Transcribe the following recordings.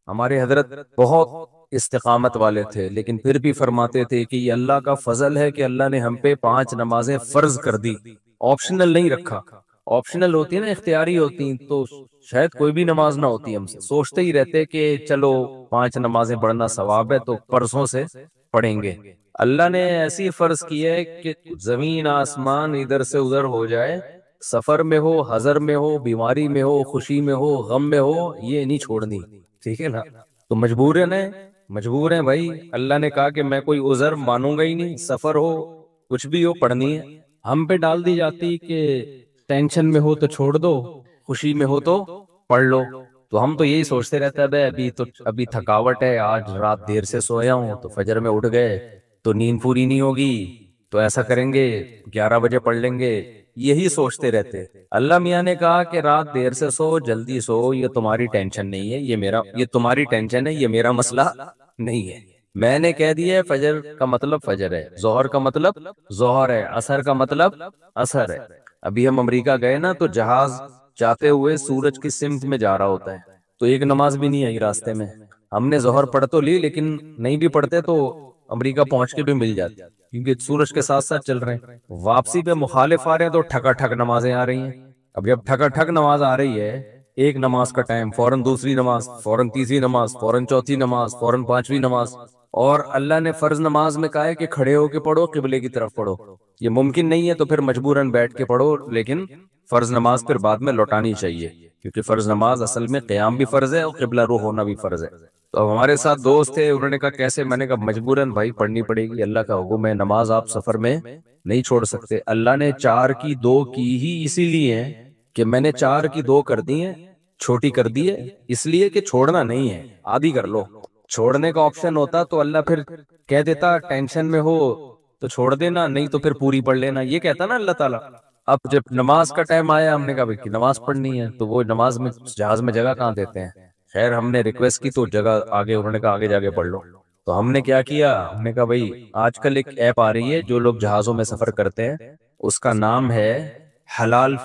ہمارے حضرت بہت استقامت والے تھے، لیکن پھر بھی فرماتے تھے کہ یہ اللہ کا فضل ہے کہ اللہ نے ہم پہ 5 نمازیں فرض کر دی، آپشنل نہیں رکھا۔ آپشنل ہوتی ہے نا، اختیاری ہوتی ہیں، تو شاید کوئی بھی نماز نہ ہوتی، ہم سے سوچتے ہی رہتے کہ چلو 5 نمازیں پڑھنا ثواب ہے تو پرسوں سے پڑھیں گے۔ اللہ نے ایسی فرض کی ہے کہ زمین آسمان ادھر سے ادھر ہو جائے، سفر میں ہو، حضر میں ہو، بیماری میں ہو، خوشی میں ہو، غم میں ہو، یہ نہیں چھوڑنی، ٹھیک ہے نا؟ تو مجبور ہے نا، مجبور ہیں بھائی۔ اللہ نے کہا کہ میں کوئی عذر مانوں گا ہی نہیں، سفر ہو کچھ بھی ہو پڑھنی ہے۔ ہم پہ ڈال دی جاتی کہ ٹینشن میں ہو تو چھوڑ دو، خوشی میں ہو تو پڑھ لو۔ تو ہم تو یہی سوچتے رہتے ہیں بھائی ابھی تھکاوٹ ہے، آج رات دیر سے سویا ہوں تو فجر میں اٹھ گئے تو نیند پوری نہیں ہوگی، تو ایسا کریں گے 11 بجے پڑھ لیں گے، یہی سوچتے رہتے۔ اللہ میاں نے کہا کہ رات دیر سے سو، جلدی سو، یہ تمہاری ٹینشن نہیں ہے، یہ تمہاری ٹینشن ہے، یہ میرا مسئلہ نہیں ہے۔ میں نے کہہ دیا ہے فجر کا مطلب فجر ہے، ظہر کا مطلب ظہر ہے، عصر کا مطلب عصر ہے۔ ابھی ہم امریکہ گئے نا، تو جہاز جاتے ہوئے سورج کی سمت میں جا رہا ہوتا ہے، تو ایک نماز بھی نہیں آئی راستے میں۔ ہم نے ظہر پڑھ تو لی، لیکن نہیں بھی پڑھتے تو امریکہ پہنچ کے بھی مل جاتی، کیونکہ سورج کے ساتھ ساتھ چل رہے ہیں۔ واپسی پہ مخالف آ رہے ہیں تو ٹھکا ٹھک نمازیں آ رہی ہیں۔ اب جب ٹھکا ٹھک نماز آ رہی ہے، ایک نماز کا ٹائم، فوراً دوسری نماز، فوراً تیسری نماز، فوراً چوتھی نماز، فوراً پانچویں نماز۔ اور اللہ نے فرض نماز میں کہا ہے کہ کھڑے ہو کے پڑھو، قبلے کی طرف پڑھو۔ یہ ممکن نہیں ہے تو پھر مجبوراً بیٹھ کے پڑھو، لیکن فرض نماز پھر بعد میں لوٹانی چاہیے، کیونکہ فرض نماز اصل میں قیام بھی فرض ہے اور قبلہ رو ہونا بھی فرض ہے۔ تو اب ہمارے ساتھ دوست تھے، انہوں نے کہا کیسے؟ میں نے کہا مجبوراً بھائی پڑھنی پڑے گی، اللہ کا حکم ہے، نماز آپ سفر میں نہیں چھوڑ سکتے۔ اللہ نے 4 کی 2 کی ہی اسی لیے ہے کہ میں نے 4 کی 2 کر دی ہیں، چھوٹی کر دی ہے اس لیے کہ چھوڑنا نہیں ہے، آدھی کر لو۔ چھوڑنے کا آپشن ہوتا تو اللہ پھر کہہ دیتا ٹینشن میں ہو تو چھوڑ دینا، نہیں تو پھر پوری پڑھ لینا، یہ کہتا نا اللہ تعالیٰ۔ اب جب نماز کا ٹائم آیا، ہم نے کہا بھائی کہ نماز پڑھنی ہے، تو وہ نماز میں جہاز میں جگہ کہاں دیتے ہیں؟ خیر ہم نے ریکویسٹ کی تو جگہ آگے، انہوں نے کہا آگے جا کے پڑھ لو۔ تو ہم نے کیا کیا، ہم نے کہا بھائی آج کل ایک ایپ آ رہی ہے جو لوگ جہازوں میں سفر کرتے ہیں، اس کا نام ہے حلال،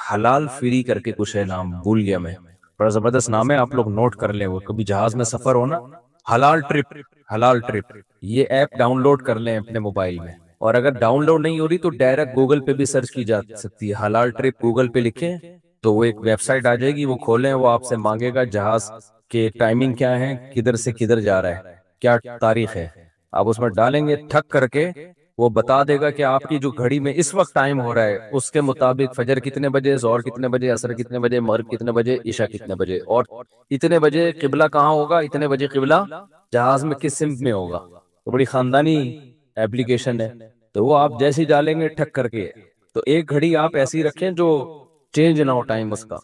حلال فری کر کے کچھ ہے، نام بھول گیا میں، بڑا زبردست نام ہے، آپ لوگ نوٹ کر لیں، وہ کبھی جہاز میں سفر ہونا، حلال ٹرپ، حلال ٹرپ، یہ ایپ ڈاؤن لوڈ کر لیں اپنے موبائل میں۔ اور اگر ڈاؤن لوڈ نہیں ہو رہی تو ڈائریکٹ گوگل پہ بھی سرچ کی جا سکتی ہے، حلال ٹرپ گوگل پہ لکھیں تو وہ ایک ویب سائٹ آ جائے گی، وہ کھولیں، وہ آپ سے مانگے گا جہاز کے ٹائمنگ کیا ہے، کدھر سے کدھر جا رہا ہے، کیا تاریخ ہے، آپ اس میں ڈالیں گے، ٹھک کر کے وہ بتا دے گا کہ آپ کی جو گھڑی میں اس وقت ٹائم ہو رہا ہے اس کے مطابق فجر کتنے بجے، ظہر کتنے بجے، عصر کتنے بجے، مغرب کتنے بجے، عشاء کتنے بجے، اور اتنے بجے قبلہ کہاں ہوگا، اتنے بجے قبلہ جہاز میں کس سمت میں ہوگا۔ تو بڑی خاندانی ایپلیکیشن ہے، تو وہ آپ جیسے ہی ڈالیں گے ٹھک کر کے، تو ایک گھڑی آپ ایسی رکھیں جو چینج نہ ہو ٹائم اس کا۔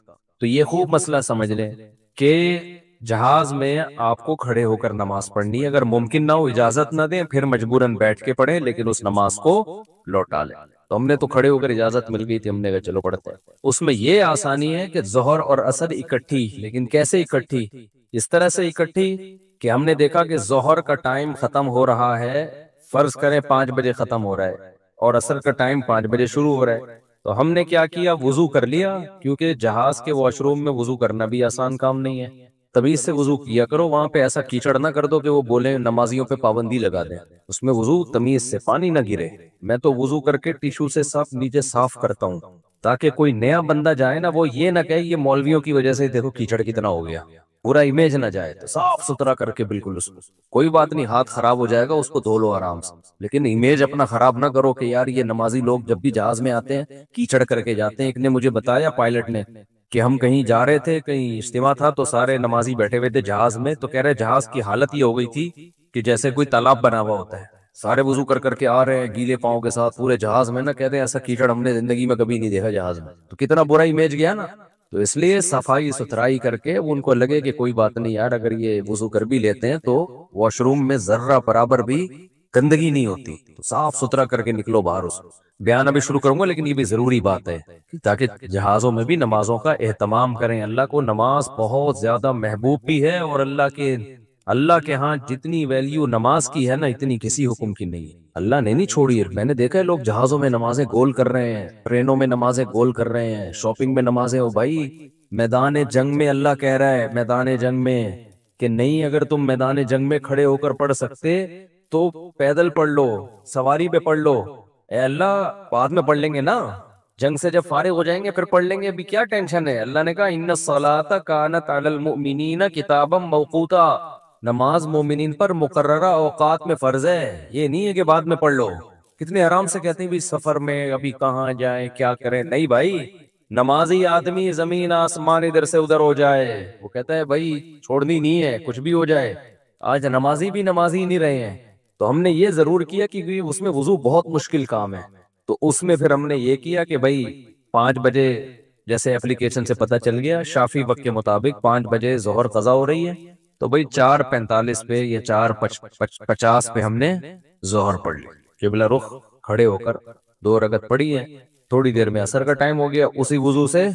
تو یہ خوب مسئلہ سمجھ لیں کہ جہاز میں آپ کو کھڑے ہو کر نماز پڑھنی ہے، اگر ممکن نہ ہو اجازت نہ دیں پھر مجبوراً بیٹھ کے پڑھیں، لیکن اس نماز کو لوٹا لیں۔ تو ہم نے تو کھڑے ہو کر اجازت مل گئی تھی، ہم نے کہا چلو پڑھتے ہیں۔ اس میں یہ آسانی ہے کہ ظہر اور عصر اکٹھی، لیکن کیسے اکٹھی؟ اس طرح سے اکٹھی کہ ہم نے دیکھا کہ ظہر کا ٹائم ختم ہو رہا ہے، فرض کریں 5 بجے ختم ہو رہا ہے، اور عصر کا ٹائم 5 بجے شروع ہو رہا ہے۔ تو ہم نے کیا کیا، وضو کر لیا، کیونکہ جہاز کے واش روم میں وضو کرنا بھی آسان کام نہیں ہے، تمیز سے وضو کیا کرو، وہاں پہ ایسا کیچڑ نہ کر دو کہ وہ بولیں نمازیوں پہ پابندی لگا دیں، اس میں وضو تمیز سے، پانی نہ گرے۔ میں تو وضو کر کے ٹیشو سے صاف نیچے صاف کرتا ہوں، تاکہ کوئی نیا بندہ جائے نا، وہ یہ نہ کہے یہ مولویوں کی وجہ سے دیکھو کیچڑ کتنا ہو گیا، پورا امیج نہ جائے، تو صاف ستھرا کر کے بالکل اس کو، کوئی بات نہیں ہاتھ خراب ہو جائے گا اس کو دھو لو آرام سے، لیکن امیج اپنا خراب نہ کرو کہ یار یہ نمازی لوگ جب بھی جہاز میں آتے ہیں کیچڑ کر کے جاتے ہیں۔ ایک نے مجھے بتایا، پائلٹ نے، کہ ہم کہیں جا رہے تھے، کہیں اجتماع تھا، تو سارے نمازی بیٹھے ہوئے تھے جہاز میں، تو کہہ رہے جہاز کی حالت یہ ہو گئی تھی کہ جیسے کوئی تالاب بنا ہوا ہوتا ہے، سارے وضو کر کر کے آ رہے ہیں گیلے پاؤں کے ساتھ پورے جہاز میں، نا کہتے ہیں ایسا کیچڑ ہم نے زندگی میں کبھی نہیں دیکھا جہاز میں، تو کتنا برا امیج گیا نا۔ تو اس لیے صفائی ستھرائی کر کے ان کو لگے کہ کوئی بات نہیں یار، اگر یہ وضو کر بھی لیتے ہیں تو واش روم میں ذرہ برابر بھی گندگی نہیں ہوتی، تو صاف ستھرا کر کے نکلو باہر۔ اس بیان ابھی شروع کروں گا، لیکن یہ بھی ضروری بات ہے تاکہ جہازوں میں بھی نمازوں کا اہتمام کریں۔ اللہ کو نماز بہت زیادہ محبوب بھی ہے، اور اللہ کے ہاں جتنی ویلیو نماز کی ہے نا، اتنی کسی حکم کی نہیں ہے۔ اللہ نے نہیں چھوڑی ہے، میں نے دیکھا ہے لوگ جہازوں میں نمازیں گول کر رہے ہیں، ٹرینوں میں نمازیں گول کر رہے ہیں، شاپنگ میں نمازیں، ہو بھائی میدان جنگ میں اللہ کہہ رہا ہے، میدان جنگ میں کہ نہیں اگر تم میدان جنگ میں کھڑے ہو کر پڑھ سکتے تو پیدل پڑھ لو، سواری پہ پڑھ لو، اے اللہ بعد میں پڑھ لیں گے نا، جنگ سے جب فارغ ہو جائیں گے پھر پڑھ لیں گے، ابھی کیا ٹینشن ہے؟ اللہ نے کہا ان الصلاۃ کانت علی المؤمنین کتابا موقوتا، نماز مومنین پر مقررہ اوقات میں فرض ہے، یہ نہیں ہے کہ بعد میں پڑھ لو۔ کتنے آرام سے کہتے ہیں بھی سفر میں ابھی کہاں جائیں کیا کریں، نہیں بھائی، نمازی آدمی زمین آسمان ادھر سے ادھر ہو جائے وہ کہتا ہے بھائی چھوڑنی نہیں ہے، کچھ بھی ہو جائے۔ آج نمازی بھی نمازی ہی نہیں رہے ہیں، تو ہم نے یہ ضرور کیا کہ اس میں وضو بہت مشکل کام ہے، تو اس میں پھر ہم نے یہ کیا کہ بھائی 5 بجے جیسے اپلیکیشن سے پتہ چل گیا شافی وقت کے مطابق 5 بجے ظہر قضا ہو رہی ہے، تو بھائی 4:45 پہ یا 4:50 پہ ہم نے ظہر پڑھ لی، قبلہ رخ کھڑے ہو کر 2 رکعت پڑھی ہے، تھوڑی دیر میں عصر کا ٹائم ہو گیا، اسی وضو سے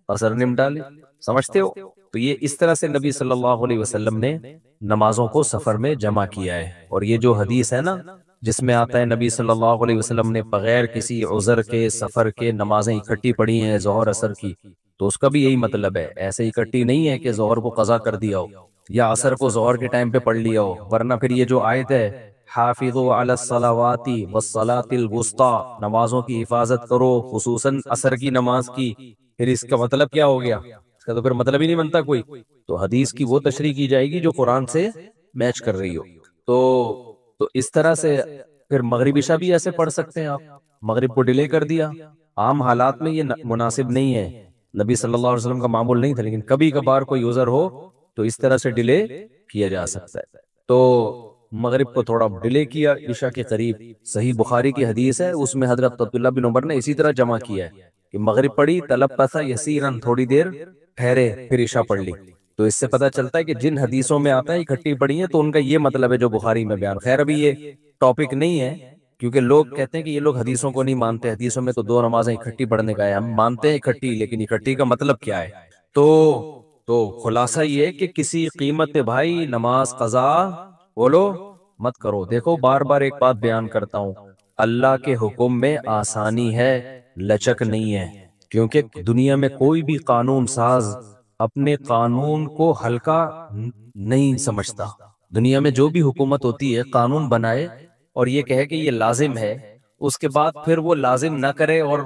عصر نمٹا لی، سمجھتے ہو؟ تو یہ اس طرح سے نبی صلی اللہ علیہ وسلم نے نمازوں کو سفر میں جمع کیا ہے۔ اور یہ جو حدیث ہے نا جس میں آتا ہے نبی صلی اللہ علیہ وسلم نے بغیر کسی عذر کے سفر کے نمازیں اکٹھی پڑھی ہیں ظہر عصر کی، تو اس کا بھی یہی مطلب ہے، ایسے اکٹھی نہیں ہے کہ ظہر کو قضا کر دیا ہو یا عصر کو ظہر کے ٹائم پہ پڑھ لیا ہو، ورنہ پھر یہ جو آیت ہے حافظوا علی الصلوات والصلاۃ الوسطی، نمازوں کی حفاظت کرو خصوصاً عصر کی نماز کی، پھر اس کا مطلب کیا ہو گیا؟ اس کا تو پھر مطلب ہی نہیں بنتا کوئی، تو حدیث کی وہ تشریح کی جائے گی جو قرآن سے میچ کر رہی ہو۔ تو اس طرح سے پھر مغرب عشاء بھی ایسے پڑھ سکتے ہیں آپ، مغرب کو ڈیلے کر دیا، عام حالات میں یہ مناسب نہیں ہے، نبی صلی اللہ علیہ وسلم کا معمول نہیں تھا، لیکن کبھی کبھار کوئی عذر ہو تو اس طرح سے ڈیلے کیا جا سکتا ہے۔ تو مغرب کو تھوڑا ڈیلے کیا عشاء کے قریب، صحیح بخاری کی حدیث ہے، اس میں حضرت عبداللہ بن عمر نے اسی طرح جمع کیا ہے کہ مغرب پڑھی تلبث یسیرن، تھوڑی دیر ٹھہرے پھر عشاء پڑھ لی۔ تو اس سے پتہ چلتا ہے کہ جن حدیثوں میں آتا ہے اکٹھی پڑھی ہیں تو ان کا یہ مطلب ہے جو بخاری میں بیان، خیر ابھی یہ ٹاپک نہیں ہے کیونکہ لوگ کہتے ہیں کہ یہ لوگ حدیثوں کو نہیں مانتے، حدیثوں میں تو 2 نمازیں اکٹھی پڑھنے کا ہے، ہم مانتے ہیں اکٹھی، لیکن اکٹھی کا مطلب کیا ہے؟ تو خلاصہ یہ ہے کہ کسی قیمت پہ بھائی نماز قضا بولو مت کرو۔ دیکھو بار بار ایک بات بیان کرتا ہوں، اللہ کے حکم میں آسانی ہے، لچک نہیں ہے، کیونکہ دنیا میں کوئی بھی قانون ساز اپنے قانون کو ہلکا نہیں سمجھتا۔ دنیا میں جو بھی حکومت ہوتی ہے قانون بنائے اور یہ کہے کہ یہ لازم ہے، اس کے بعد پھر وہ لازم نہ کرے، اور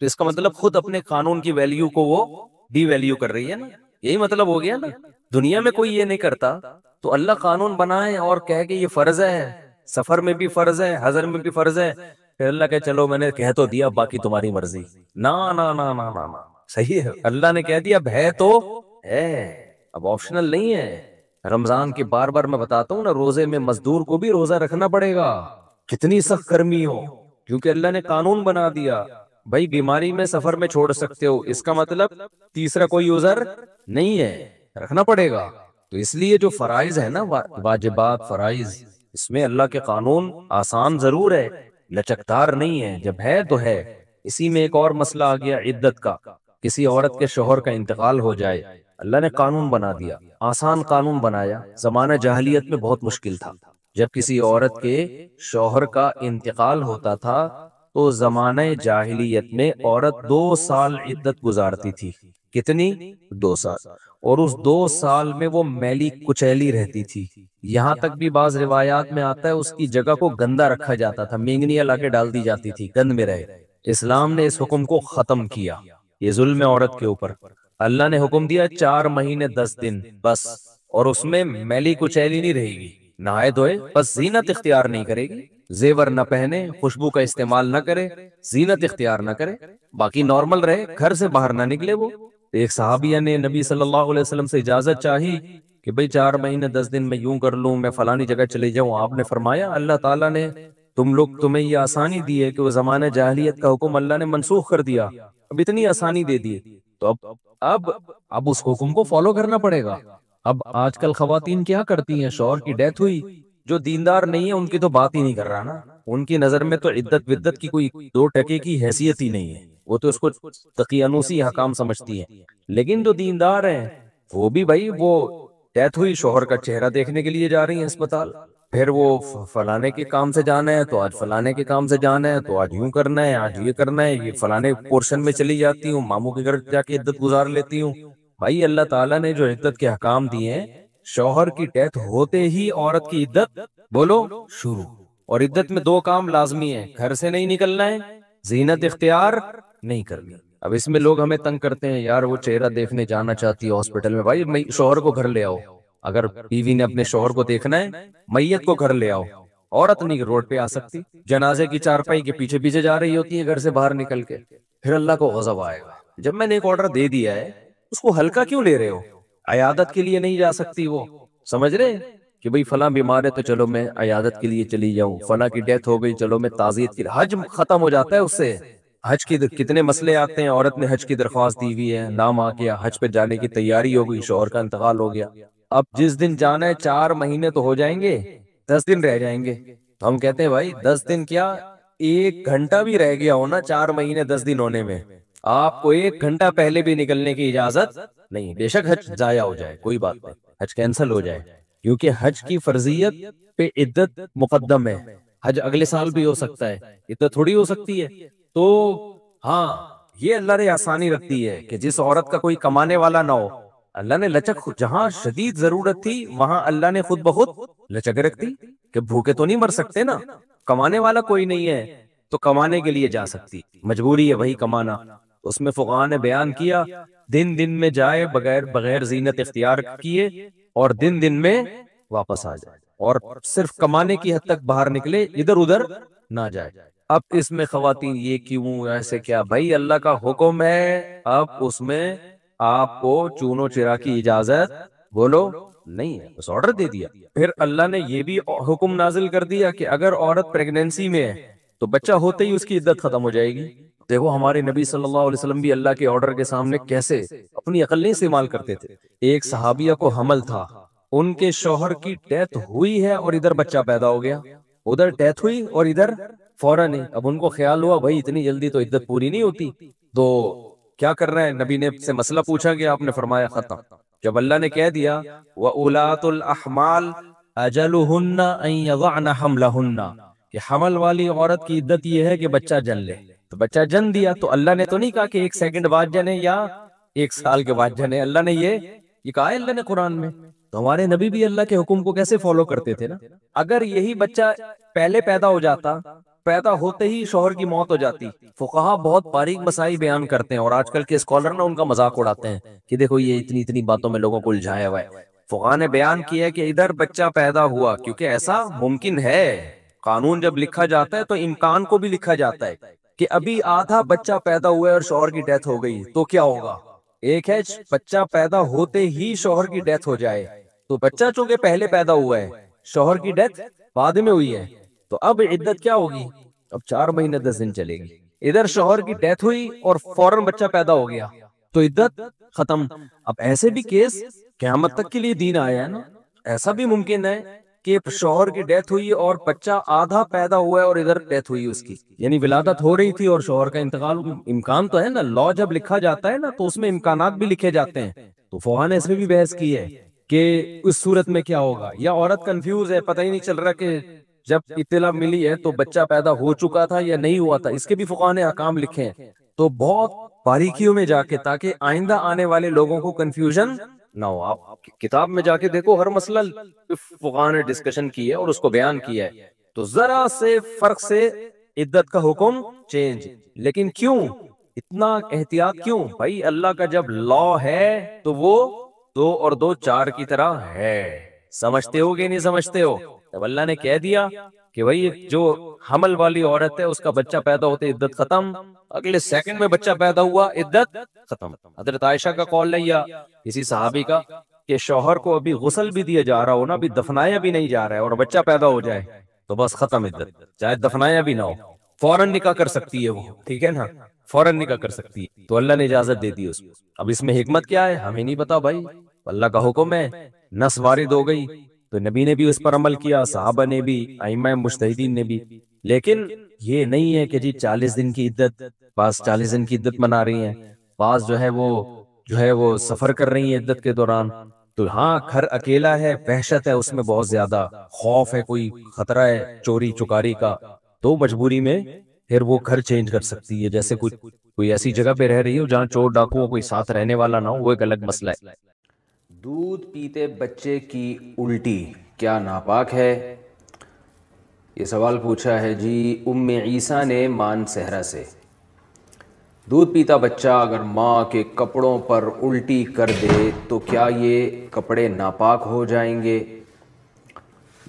تو اس کا مطلب خود اپنے قانون کی ویلیو کو وہ ڈی ویلیو کر رہی ہے نا، یہی مطلب ہو گیا نا۔ دنیا میں کوئی یہ نہیں کرتا، تو اللہ قانون بنائے اور کہے کہ یہ فرض ہے، سفر میں بھی فرض ہے، حضر میں بھی فرض ہے، پھر اللہ کہے چلو میں نے کہہ تو دیا باقی تمہاری مرضی، نا نا نا نا نا نا، صحیح ہے، اللہ نے کہہ دیا اب ہے تو ہے، اب آپشنل نہیں ہے۔ رمضان کی بار بار میں بتاتا ہوں نا، روزے میں مزدور کو بھی روزہ رکھنا پڑے گا، کتنی سخت گرمی ہو، کیونکہ اللہ نے قانون بنا دیا بھائی بیماری میں سفر میں چھوڑ سکتے ہو، اس کا مطلب تیسرا کوئی عذر نہیں ہے، رکھنا پڑے گا۔ تو اس لیے جو فرائض ہے نا، واجبات فرائض، اس میں اللہ کے قانون آسان ضرور ہے، لچکدار نہیں ہے، جب ہے تو ہے۔ اسی میں ایک اور مسئلہ آ گیا عدت کا، کسی عورت کے شوہر کا انتقال ہو جائے، اللہ نے قانون بنا دیا، آسان قانون بنایا، زمانہ جاہلیت میں بہت مشکل تھا، جب کسی عورت کے شوہر کا انتقال ہوتا تھا تو زمانہ جاہلیت میں عورت 2 سال عدت گزارتی تھی، کتنی؟ 2 سال، اور اس 2 سال میں وہ میلی کچیلی رہتی تھی، یہاں تک بھی بعض روایات میں آتا ہے اس کی جگہ کو گندا رکھا جاتا تھا، مینگنیاں لا کے ڈال دی جاتی تھی گند میں رہے۔ اسلام نے اس حکم کو ختم کیا، یہ ظلم ہے عورت کے اوپر، اللہ نے حکم دیا 4 مہینے 10 دن بس، اور اس میں میلی کچیلی نہیں رہے گی، نہائے دھوئے، بس زینت اختیار نہیں کرے گی، زیور نہ پہنے، خوشبو کا استعمال نہ کرے، زینت اختیار نہ کرے، باقی نارمل رہے، گھر سے باہر نہ نکلے وہ۔ ایک صحابیہ نے نبی صلی اللہ علیہ وسلم سے اجازت چاہی کہ بھئی 4 مہینے 10 دن میں یوں کر لوں، میں فلانی جگہ چلے جاؤں، آپ نے فرمایا اللہ تعالیٰ نے تمہیں یہ آسانی دی ہے کہ وہ زمانہ جاہلیت کا حکم اللہ نے منسوخ کر دیا، اب اتنی آسانی دے دی، تو اب اس حکم کو فالو کرنا پڑے گا۔ اب آج کل خواتین کیا کرتی ہیں، شوہر کی ڈیتھ ہوئی، جو دیندار نہیں ہے ان کی تو بات ہی نہیں کر رہا نا، ان کی نظر میں تو عدت ودت کی کوئی 2 ٹکے کی حیثیت ہی نہیں ہے، وہ تو اس کو تقیانوسی حکام سمجھتی ہیں، لیکن جو دیندار ہیں وہ بھی بھائی وہ ڈیتھ ہوئی، شوہر کا چہرہ دیکھنے کے لیے جا رہی ہیں اسپتال، پھر وہ فلانے کے کام سے جانا ہے تو آج فلانے کے کام سے جانا ہے، تو آج یوں کرنا ہے، آج یہ کرنا ہے، یہ فلانے پورشن میں چلی جاتی ہوں، ماموں کے گھر جا کے عدت گزار لیتی ہوں۔ بھائی اللہ تعالیٰ نے جو عدت کے حکام دیے ہیں شوہر کی ڈیتھ ہوتے ہی عورت کی عدت بولو شروع. اور عدت میں دو کام لازمی ہیں، گھر سے نہیں نکلنا ہے، زینت اختیار نہیں کرنی. اب اس میں لوگ ہمیں تنگ کرتے ہیں، یار وہ چہرہ دیکھنے جانا چاہتی ہے ہاسپٹل میں. بھائی شوہر کو گھر لے آؤ. اگر بیوی نے اپنے شوہر کو دیکھنا ہے، میت کو گھر لے آؤ. عورت نہیں روڈ پہ آ سکتی، جنازے کی چارپائی کے پیچھے پیچھے جا رہی ہوتی ہے گھر سے باہر نکل کے. پھر اللہ کو غضب آئے گا. جب میں نے ایک آرڈر دے دیا ہے اس کو ہلکا کیوں لے رہے ہو؟ عیادت کے لیے نہیں جا سکتی وہ، سمجھ رہے کہ بھئی فلاں بیمار ہے تو چلو میں عیادت کے لیے چلی جاؤں، فلاں کی ڈیتھ ہو گئی چلو میں تعزیت کے لیے. حج ختم ہو جاتا ہے اس سے. حج کی کتنے مسئلے آتے ہیں، عورت نے حج کی درخواست دی ہوئی ہے، نام آ گیا، حج پہ جانے کی تیاری ہو گئی، شوہر کا انتقال ہو گیا. اب جس دن جانا ہے 4 مہینے تو ہو جائیں گے، 10 دن رہ جائیں گے. تو ہم کہتے ہیں بھائی 10 دن کیا، 1 گھنٹہ بھی رہ گیا ہونا 4 مہینے 10 دن ہونے میں، آپ کو 1 گھنٹہ پہلے بھی نکلنے کی اجازت نہیں. بے شک حج ضائع ہو جائے کوئی بات نہیں، حج کینسل ہو جائے، کیونکہ حج کی فرضیت پہ عدت مقدم ہے. حج اگلے سال بھی ہو سکتا ہے، عدت تھوڑی ہو سکتی ہے. تو ہاں یہ اللہ نے آسانی رکھتی ہے کہ جس عورت کا کوئی کمانے والا نہ ہو، اللہ نے لچک، جہاں شدید ضرورت تھی وہاں اللہ نے خود بخود لچک رکھ دی کہ بھوکے تو نہیں مر سکتے نا، کمانے والا کوئی نہیں ہے تو کمانے کے لیے جا سکتی، مجبوری ہے وہی کمانا. اس میں فقہاء نے بیان کیا دن دن میں جائے بغیر زینت اختیار کیے، اور دن دن میں واپس آ جائے، اور صرف کمانے کی حد تک باہر نکلے، ادھر ادھر نہ جائے. اب اس میں خواتین یہ کیوں ایسے کیا؟ بھائی اللہ کا حکم ہے، اب اس میں آپ کو چونو چرا کی اجازت بولو نہیں ہے، بس آرڈر دے دیا. پھر اللہ نے یہ بھی حکم نازل کر دیا کہ اگر عورت پریگنینسی میں ہے تو بچہ ہوتے ہی اس کی عدت ختم ہو جائے گی. دیکھو ہمارے نبی صلی اللہ علیہ وسلم بھی اللہ کے آرڈر کے سامنے کیسے اپنی عقل نہیں استعمال کرتے تھے. ایک صحابیہ کو حمل تھا، ان کے شوہر کی ڈیتھ ہوئی ہے اور ادھر بچہ پیدا ہو گیا، ادھر ڈیتھ ہوئی اور ادھر فوراً ہی. اب ان کو خیال ہوا بھائی اتنی جلدی تو عدت پوری نہیں ہوتی، تو کیا کر رہے ہیں؟ نبی نے سے مسئلہ پوچھا گیا، آپ نے فرمایا ختم. جب اللہ نے کہہ دیا وَأُولَاتُ الْأَحْمَالِ أَجَلُهُنَّ أَن يَضَعْنَ حَمْلَهُنَّ، کہ حمل والی عورت کی عدت یہ ہے کہ بچہ جن لے، تو بچہ جن دیا تو اللہ نے تو نہیں کہا کہ 1 سیکنڈ بعد جنے یا 1 سال کے بعد جنے. اللہ نے یہ کہا ہے اللہ نے قرآن میں. تو ہمارے نبی بھی اللہ کے حکم کو کیسے فالو کرتے تھے نا. اگر یہی بچہ پہلے پیدا ہو جاتا، پیدا ہوتے ہی شوہر کی موت ہو جاتی. فقہا بہت باریک مسائل بیان کرتے ہیں، اور آج کل کے اسکالر نا ان کا مذاق اڑاتے ہیں کہ دیکھو یہ اتنی باتوں میں لوگوں کو الجھایا ہوا ہے. فقہا نے بیان کیا کہ ادھر بچہ پیدا ہوا، کیونکہ ایسا ممکن ہے، قانون جب لکھا جاتا ہے تو امکان کو بھی لکھا جاتا ہے کہ ابھی آدھا بچہ پیدا ہوا ہے اور شوہر کی ڈیتھ ہو گئی تو کیا ہوگا. ایک ہے بچہ پیدا ہوتے ہی شوہر کی ڈیتھ ہو جائے، تو بچہ چونکہ پہلے پیدا ہوا ہے، شوہر کی ڈیتھ بعد میں ہوئی ہے، تو اب عدت کیا ہوگی؟ اب 4 مہینے 10 دن چلے گی. ادھر شوہر کی ڈیتھ ہوئی اور فوراً بچہ پیدا ہو گیا تو عدت ختم. اب ایسے بھی کیس قیامت تک کے لیے دین آیا ہے نا. ایسا بھی ممکن ہے کہ شوہر کی ڈیتھ ہوئی اور بچہ آدھا پیدا ہوا ہے اور ادھر ڈیتھ ہوئی اس کی، یعنی ولادت ہو رہی تھی اور شوہر کا انتقال. امکان تو ہے نا، لا جب لکھا جاتا ہے نا تو اس میں امکانات بھی لکھے جاتے ہیں. تو فقہا نے اس میں بھی بحث کی ہے کہ اس صورت میں کیا ہوگا. یا عورت کنفیوز ہے، پتہ ہی نہیں چل رہا کہ جب اطلاع ملی ہے تو بچہ پیدا ہو چکا تھا یا نہیں ہوا تھا. اس کے بھی فقہا نے احکام لکھے ہیں، تو بہت باریکیوں میں جا کے، تاکہ آئندہ آنے والے لوگوں کو کنفیوژن نہ ہو. آپ کتاب میں جا کے دیکھو، ہر مسئلہ فقہا نے ڈسکشن کی ہے اور اس کو بیان کیا ہے. تو ذرا سے فرق سے عدت کا حکم چینج. لیکن کیوں اتنا احتیاط کیوں؟ بھائی اللہ کا جب لا ہے تو وہ 2 اور 2 4 کی طرح ہے. سمجھتے ہو کہ نہیں سمجھتے ہو؟ جب اللہ نے کہہ دیا کہ بھائی جو حمل والی عورت ہے اس کا بچہ پیدا ہوتے عدت ختم، اگلے سیکنڈ میں بچہ پیدا ہوا عدت ختم. حضرت عائشہ کا قول ہے یا کسی صحابی کا کہ شوہر کو ابھی غسل بھی دیا جا رہا ہو نا، ابھی دفنایا بھی نہیں جا رہا ہے اور بچہ پیدا ہو جائے تو بس ختم عدت، چاہے دفنایا بھی نہ ہو، فوراً نکاح کر سکتی ہے وہ، ٹھیک ہے نا، فوراً نکاح کر سکتی ہے. تو اللہ نے اجازت دے دی اس کو. اب اس میں حکمت کیا ہے ہمیں نہیں پتا بھائی، اللہ کا حکم ہے، نص وارد ہو گئی تو نبی نے بھی اس پر عمل کیا، صحابہ نے بھی، ائمہ مجتہدین نے بھی. لیکن یہ نہیں ہے کہ جی 40 دن کی عدت، بعض 40 دن کی عدت منا رہی ہیں، بعض جو ہے وہ سفر کر رہی ہیں عدت کے دوران. تو ہاں گھر اکیلا ہے، وحشت ہے اس میں، بہت زیادہ خوف ہے، کوئی خطرہ ہے چوری چکاری کا، تو مجبوری میں پھر وہ گھر چینج کر سکتی ہے. جیسے کوئی ایسی جگہ پہ رہ رہی ہو جہاں چور ڈاکو کوئی ساتھ رہنے والا نہ ہو، وہ ایک الگ مسئلہ ہے. دودھ پیتے بچے کی الٹی کیا ناپاک ہے؟ یہ سوال پوچھا ہے جی ام عیسیٰ نے مان صحرا سے۔ دودھ پیتا بچہ اگر ماں کے کپڑوں پر الٹی کر دے تو کیا یہ کپڑے ناپاک ہو جائیں گے؟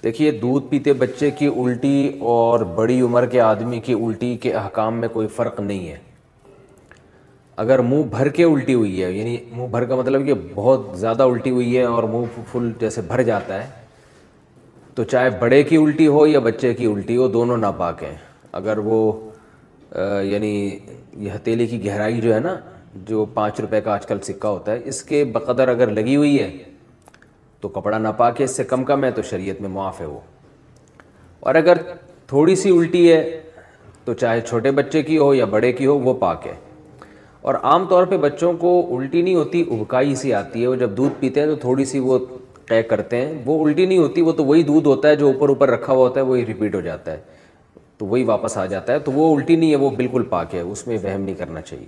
دیکھیے، دودھ پیتے بچے کی الٹی اور بڑی عمر کے آدمی کی الٹی کے احکام میں کوئی فرق نہیں ہے۔ اگر منہ بھر کے الٹی ہوئی ہے، یعنی منہ بھر کا مطلب کہ بہت زیادہ الٹی ہوئی ہے اور منہ فل جیسے بھر جاتا ہے، تو چاہے بڑے کی الٹی ہو یا بچے کی الٹی ہو، دونوں ناپاک ہیں۔ اگر وہ یعنی یہ ہتھیلی کی گہرائی جو ہے نا، جو 5 روپے کا آج کل سکہ ہوتا ہے، اس کے بقدر اگر لگی ہوئی ہے تو کپڑا ناپاک ہے، اس سے کم ہے تو شریعت میں معاف ہے وہ۔ اور اگر تھوڑی سی الٹی ہے تو چاہے چھوٹے بچے کی ہو یا بڑے کی ہو، وہ پاک ہے۔ اور عام طور پہ بچوں کو الٹی نہیں ہوتی، ابکائی سی آتی ہے۔ وہ جب دودھ پیتے ہیں تو تھوڑی سی وہ قے کرتے ہیں، وہ الٹی نہیں ہوتی، وہ تو وہی دودھ ہوتا ہے جو اوپر رکھا ہوا ہوتا ہے، وہی ریپیٹ ہو جاتا ہے، تو وہی واپس آ جاتا ہے، تو وہ الٹی نہیں ہے، وہ بالکل پاک ہے، اس میں وہم نہیں کرنا چاہیے۔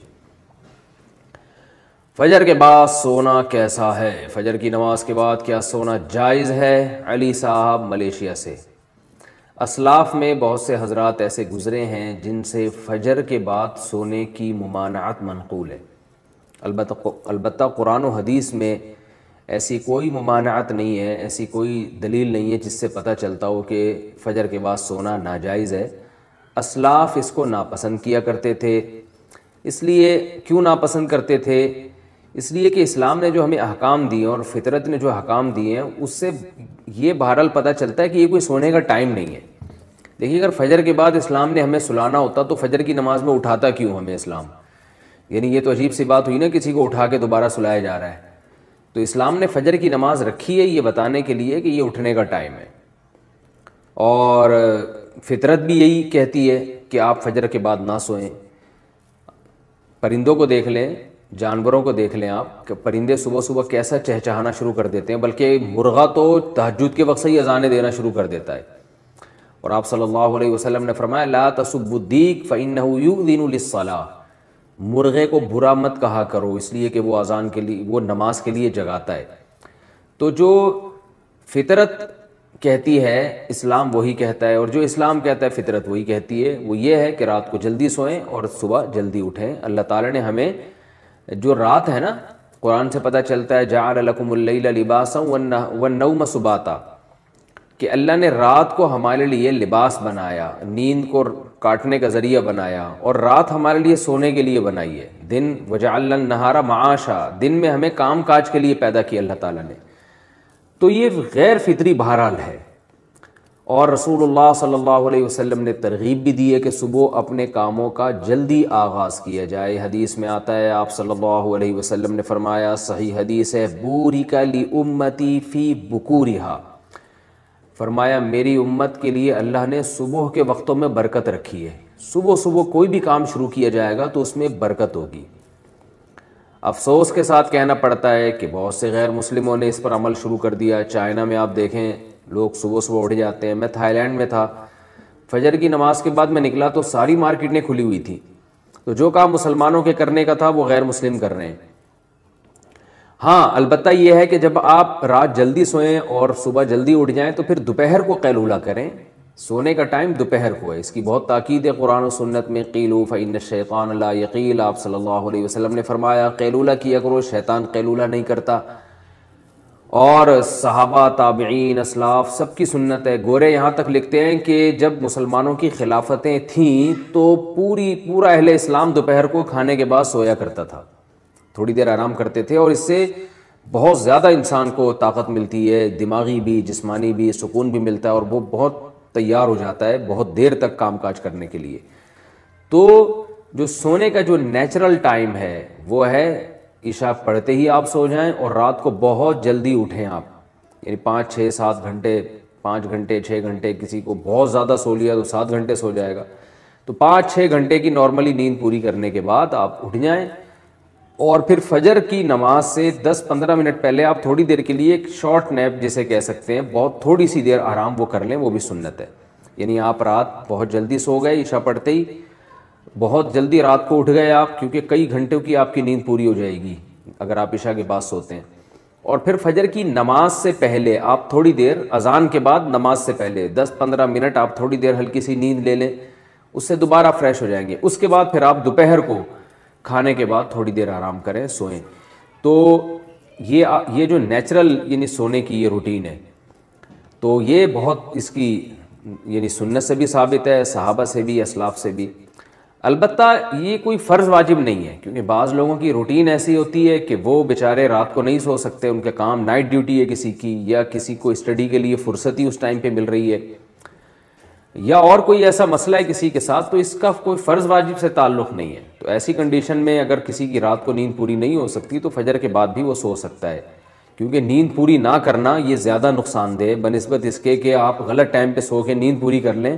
فجر کے بعد سونا کیسا ہے؟ فجر کی نماز کے بعد کیا سونا جائز ہے؟ علی صاحب ملیشیا سے۔ اسلاف میں بہت سے حضرات ایسے گزرے ہیں جن سے فجر کے بعد سونے کی ممانعت منقول ہے۔ البتہ قرآن و حدیث میں ایسی کوئی ممانعت نہیں ہے، ایسی کوئی دلیل نہیں ہے جس سے پتہ چلتا ہو کہ فجر کے بعد سونا ناجائز ہے۔ اسلاف اس کو ناپسند کیا کرتے تھے۔ اس لیے کیوں ناپسند کرتے تھے؟ اس لیے کہ اسلام نے جو ہمیں احکام دیے اور فطرت نے جو احکام دیے ہیں، اس سے یہ بہرحال پتہ چلتا ہے کہ یہ کوئی سونے کا ٹائم نہیں ہے۔ دیکھیے، اگر فجر کے بعد اسلام نے ہمیں سلانا ہوتا تو فجر کی نماز میں اٹھاتا کیوں ہمیں اسلام؟ یعنی یہ تو عجیب سی بات ہوئی نا، کسی کو اٹھا کے دوبارہ سلایا جا رہا ہے۔ تو اسلام نے فجر کی نماز رکھی ہے یہ بتانے کے لیے کہ یہ اٹھنے کا ٹائم ہے، اور فطرت بھی یہی کہتی ہے کہ آپ فجر کے بعد نہ سوئیں۔ پرندوں کو دیکھ لیں، جانوروں کو دیکھ لیں آپ کہ پرندے صبح صبح کیسا چہچہانا شروع کر دیتے ہیں، بلکہ مرغا تو تہجد کے وقت سے ہی اذانیں دینا شروع کر دیتا ہے۔ اور آپ صلی اللہ علیہ وسلم نے فرمایا لا تسبوا الدیک فإنہ یؤذن للصلاۃ، مرغے کو برا مت کہا کرو اس لیے کہ وہ اذان کے لیے، وہ نماز کے لیے جگاتا ہے۔ تو جو فطرت کہتی ہے اسلام وہی کہتا ہے، اور جو اسلام کہتا ہے فطرت وہی کہتی ہے۔ وہ یہ ہے کہ رات کو جلدی سوئیں اور صبح جلدی اٹھیں۔ اللہ تعالیٰ نے ہمیں جو رات ہے نا، قرآن سے پتہ چلتا ہے جعل لکم اللیل لباسا والنوم سباتا، کہ اللہ نے رات کو ہمارے لیے لباس بنایا، نیند کو کاٹنے کا ذریعہ بنایا، اور رات ہمارے لیے سونے کے لیے بنائی ہے۔ دن وجعلنا النہار معاشا، دن میں ہمیں کام کاج کے لیے پیدا کیا اللہ تعالیٰ نے۔ تو یہ غیر فطری بہرحال ہے، اور رسول اللہ صلی اللہ علیہ وسلم نے ترغیب بھی دی ہے کہ صبح اپنے کاموں کا جلدی آغاز کیا جائے۔ حدیث میں آتا ہے، آپ صلی اللہ علیہ وسلم نے فرمایا، صحیح حدیث ہے، بورک لامتی فی بکورہا، فرمایا میری امت کے لیے اللہ نے صبح کے وقتوں میں برکت رکھی ہے۔ صبح کوئی بھی کام شروع کیا جائے گا تو اس میں برکت ہوگی۔ افسوس کے ساتھ کہنا پڑتا ہے کہ بہت سے غیر مسلموں نے اس پر عمل شروع کر دیا۔ چائنا میں آپ دیکھیں لوگ صبح اٹھ جاتے ہیں۔ میں تھائی لینڈ میں تھا، فجر کی نماز کے بعد میں نکلا تو ساری مارکیٹیں کھلی ہوئی تھیں، تو جو کام مسلمانوں کے کرنے کا تھا وہ غیر مسلم کر رہے ہیں۔ ہاں البتہ یہ ہے کہ جب آپ رات جلدی سوئیں اور صبح جلدی اٹھ جائیں تو پھر دوپہر کو قیلولہ کریں۔ سونے کا ٹائم دوپہر کو ہے، اس کی بہت تاکید ہے قرآن و سنت میں۔ قیلوا فإن الشیطان لا یقیل، آپ صلی اللہ علیہ وسلم نے فرمایا قیلولہ کیا کرو، شیطان قیلولہ نہیں کرتا۔ اور صحابہ، تابعین، اسلاف سب کی سنت ہے۔ گورے یہاں تک لکھتے ہیں کہ جب مسلمانوں کی خلافتیں تھیں تو پورا اہل اسلام دوپہر کو کھانے کے بعد سویا کرتا تھا، تھوڑی دیر آرام کرتے تھے، اور اس سے بہت زیادہ انسان کو طاقت ملتی ہے، دماغی بھی جسمانی بھی سکون بھی ملتا ہے، اور وہ بہت تیار ہو جاتا ہے بہت دیر تک کام کاج کرنے کے لیے۔ تو جو سونے کا جو نیچرل ٹائم ہے وہ ہے عشاء پڑھتے ہی آپ سو جائیں، اور رات کو بہت جلدی اٹھیں آپ، یعنی 5 6 7 گھنٹے، 5 گھنٹے 6 گھنٹے، کسی کو بہت زیادہ سو لیا تو 7 گھنٹے سو جائے گا، تو 5 6 گھنٹے کی نارملی نیند پوری کرنے کے بعد آپ اٹھ جائیں، اور پھر فجر کی نماز سے 10 15 منٹ پہلے آپ تھوڑی دیر کے لیے ایک شارٹ نیپ جسے کہہ سکتے ہیں، بہت تھوڑی سی دیر آرام وہ کر لیں، وہ بھی سنت ہے۔ یعنی آپ رات بہت جلدی سو گئے، عشاء پڑھتے ہی بہت جلدی رات کو اٹھ گئے آپ، کیونکہ کئی گھنٹوں کی آپ کی نیند پوری ہو جائے گی اگر آپ عشاء کے بعد سوتے ہیں۔ اور پھر فجر کی نماز سے پہلے آپ تھوڑی دیر، اذان کے بعد نماز سے پہلے 10-15 منٹ آپ تھوڑی دیر ہلکی سی نیند لے لیں، اس سے دوبارہ فریش ہو جائیں گے. اس کے بعد پھر آپ دوپہر کو کھانے کے بعد تھوڑی دیر آرام کریں، سوئیں. تو یہ جو نیچرل یعنی سونے کی یہ روٹین ہے، تو یہ بہت اس کی یعنی سنت سے بھی ثابت ہے، صحابہ سے بھی، اسلاف سے بھی. البتہ یہ کوئی فرض واجب نہیں ہے، کیونکہ بعض لوگوں کی روٹین ایسی ہوتی ہے کہ وہ بیچارے رات کو نہیں سو سکتے، ان کے کام نائٹ ڈیوٹی ہے کسی کی، یا کسی کو اسٹڈی کے لیے فرصت ہی اس ٹائم پہ مل رہی ہے، یا اور کوئی ایسا مسئلہ ہے کسی کے ساتھ، تو اس کا کوئی فرض واجب سے تعلق نہیں ہے. تو ایسی کنڈیشن میں اگر کسی کی رات کو نیند پوری نہیں ہو سکتی تو فجر کے بعد بھی وہ سو سکتا ہے، کیونکہ نیند پوری نہ کرنا یہ زیادہ نقصان دہ بنسبت اس کے کہ آپ غلط ٹائم پہ سو کے نیند پوری کر لیں.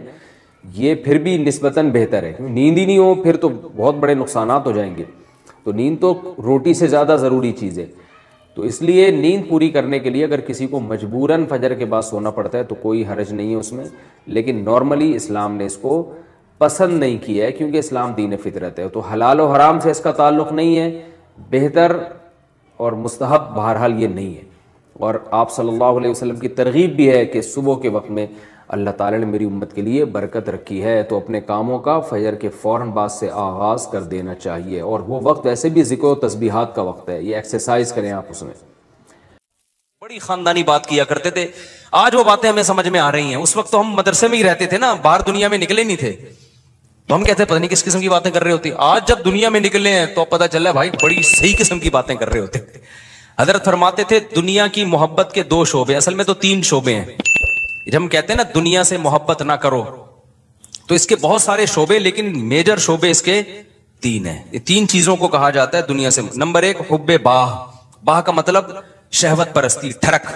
یہ پھر بھی نسبتاً بہتر ہے، کیونکہ نیند ہی نہیں ہو پھر تو بہت بڑے نقصانات ہو جائیں گے. تو نیند تو روٹی سے زیادہ ضروری چیز ہے. تو اس لیے نیند پوری کرنے کے لیے اگر کسی کو مجبوراً فجر کے بعد سونا پڑتا ہے تو کوئی حرج نہیں ہے اس میں، لیکن نارملی اسلام نے اس کو پسند نہیں کیا ہے، کیونکہ اسلام دین فطرت ہے. تو حلال و حرام سے اس کا تعلق نہیں ہے، بہتر اور مستحب بہرحال یہ نہیں ہے. اور آپ صلی اللہ علیہ وسلم کی ترغیب بھی ہے کہ صبح کے وقت میں اللہ تعالیٰ نے میری امت کے لیے برکت رکھی ہے، تو اپنے کاموں کا فجر کے فوراً بعد سے آغاز کر دینا چاہیے. اور وہ وقت ایسے بھی ذکر و تسبیحات کا وقت ہے، یہ ایکسرسائز کریں آپ اس میں. بڑی خاندانی بات کیا کرتے تھے، آج وہ باتیں ہمیں سمجھ میں آ رہی ہیں. اس وقت تو ہم مدرسے میں ہی رہتے تھے نا، باہر دنیا میں نکلے نہیں تھے، تو ہم کہتے ہیں پتہ نہیں کس قسم کی باتیں کر رہے ہوتی. آج جب دنیا میں نکلے ہیں تو پتہ چلا بھائی بڑی صحیح قسم کی باتیں کر رہے ہوتے. حضرت فرماتے تھے دنیا کی محبت کے 2 شعبے، اصل میں تو 3 شعبے ہیں. جب ہم کہتے ہیں نا دنیا سے محبت نہ کرو، تو اس کے بہت سارے شعبے، لیکن میجر شعبے اس کے 3 ہیں. یہ 3 چیزوں کو کہا جاتا ہے دنیا سے. نمبر 1 حب باہ. باہ کا مطلب شہوت پرستی، ٹھرک،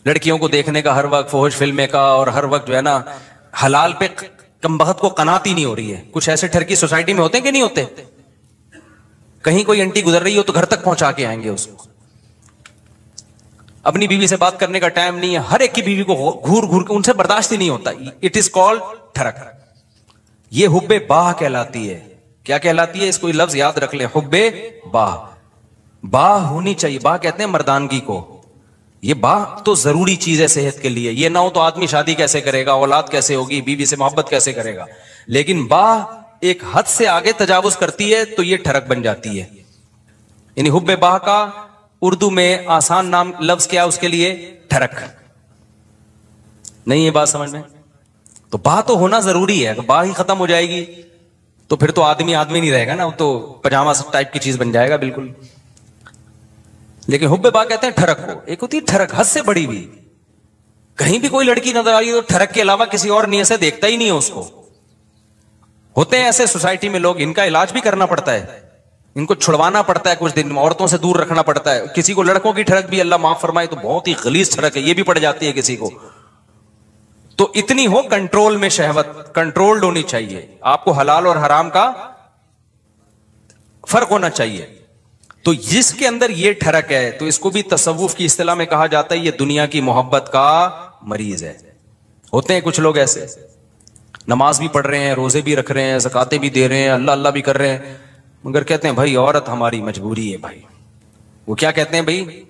لڑکیوں کو دیکھنے کا ہر وقت، فحش فلمیں کا، اور ہر وقت جو ہے نا حلال پہ کم بخت کو قناعت ہی نہیں ہو رہی ہے. کچھ ایسے ٹھرکی سوسائٹی میں ہوتے ہیں کہ نہیں ہوتے؟ کہیں کوئی انٹی گزر رہی ہو تو گھر تک پہنچا کے آئیں گے اس کو. اپنی بیوی سے بات کرنے کا ٹائم نہیں ہے، ہر ایک کی بیوی کو گھور گھور کے ان سے برداشت ہی نہیں ہوتا. اٹ از کالڈ ٹھرک. یہ حب باہ کہلاتی ہے. کیا کہلاتی ہے؟ اس کو لفظ یاد رکھ لیں، حب باہ. باہ ہونی چاہیے. باہ کہتے ہیں مردانگی کو. یہ باہ تو ضروری چیز ہے صحت کے لیے. یہ نہ ہو تو آدمی شادی کیسے کرے گا، اولاد کیسے ہوگی، بیوی سے محبت کیسے کرے گا. لیکن باہ ایک حد سے آگے تجاوز کرتی ہے تو یہ ٹھرک بن جاتی ہے. یعنی حب باہ کا اردو میں آسان نام لفظ کیا اس کے لیے؟ ٹھرک. نہیں یہ بات سمجھ میں؟ تو باہ تو ہونا ضروری ہے. اگر باہ ہی ختم ہو جائے گی تو پھر تو آدمی نہیں رہے گا نا، وہ تو پجامہ ٹائپ کی چیز بن جائے گا بالکل. لیکن حب باہ کہتے ہیں ٹھرک کو. ایک ہوتی ہے ٹھرک حد سے بڑی بھی. کہیں بھی کوئی لڑکی نظر آ رہی ہے تو ٹھرک کے علاوہ کسی اور نیت سے دیکھتا ہی نہیں ہے اس کو. ہوتے ہیں ایسے سوسائٹی میں لوگ، ان کا علاج بھی کرنا پڑتا ہے، ان کو چھڑوانا پڑتا ہے، کچھ دن عورتوں سے دور رکھنا پڑتا ہے. کسی کو لڑکوں کی ٹھڑک بھی اللہ معاف فرمائے تو بہت ہی غلیظ ٹھڑک ہے، یہ بھی پڑ جاتی ہے کسی کو. تو اتنی ہو کنٹرول میں، شہوت کنٹرولڈ ہونی چاہیے. آپ کو حلال اور حرام کا فرق ہونا چاہیے. تو جس کے اندر یہ ٹھڑک ہے تو اس کو بھی تصوف کی اصطلاح میں کہا جاتا ہے یہ دنیا کی محبت کا مریض ہے. ہوتے ہیں کچھ لوگ ایسے، نماز بھی پڑھ رہے ہیں، روزے بھی رکھ رہے ہیں، زکاتیں بھی دے رہے ہیں، اللہ اللہ بھی کر رہے ہیں، مگر کہتے ہیں بھائی عورت ہماری مجبوری ہے. بھائی وہ کیا کہتے ہیں بھائی؟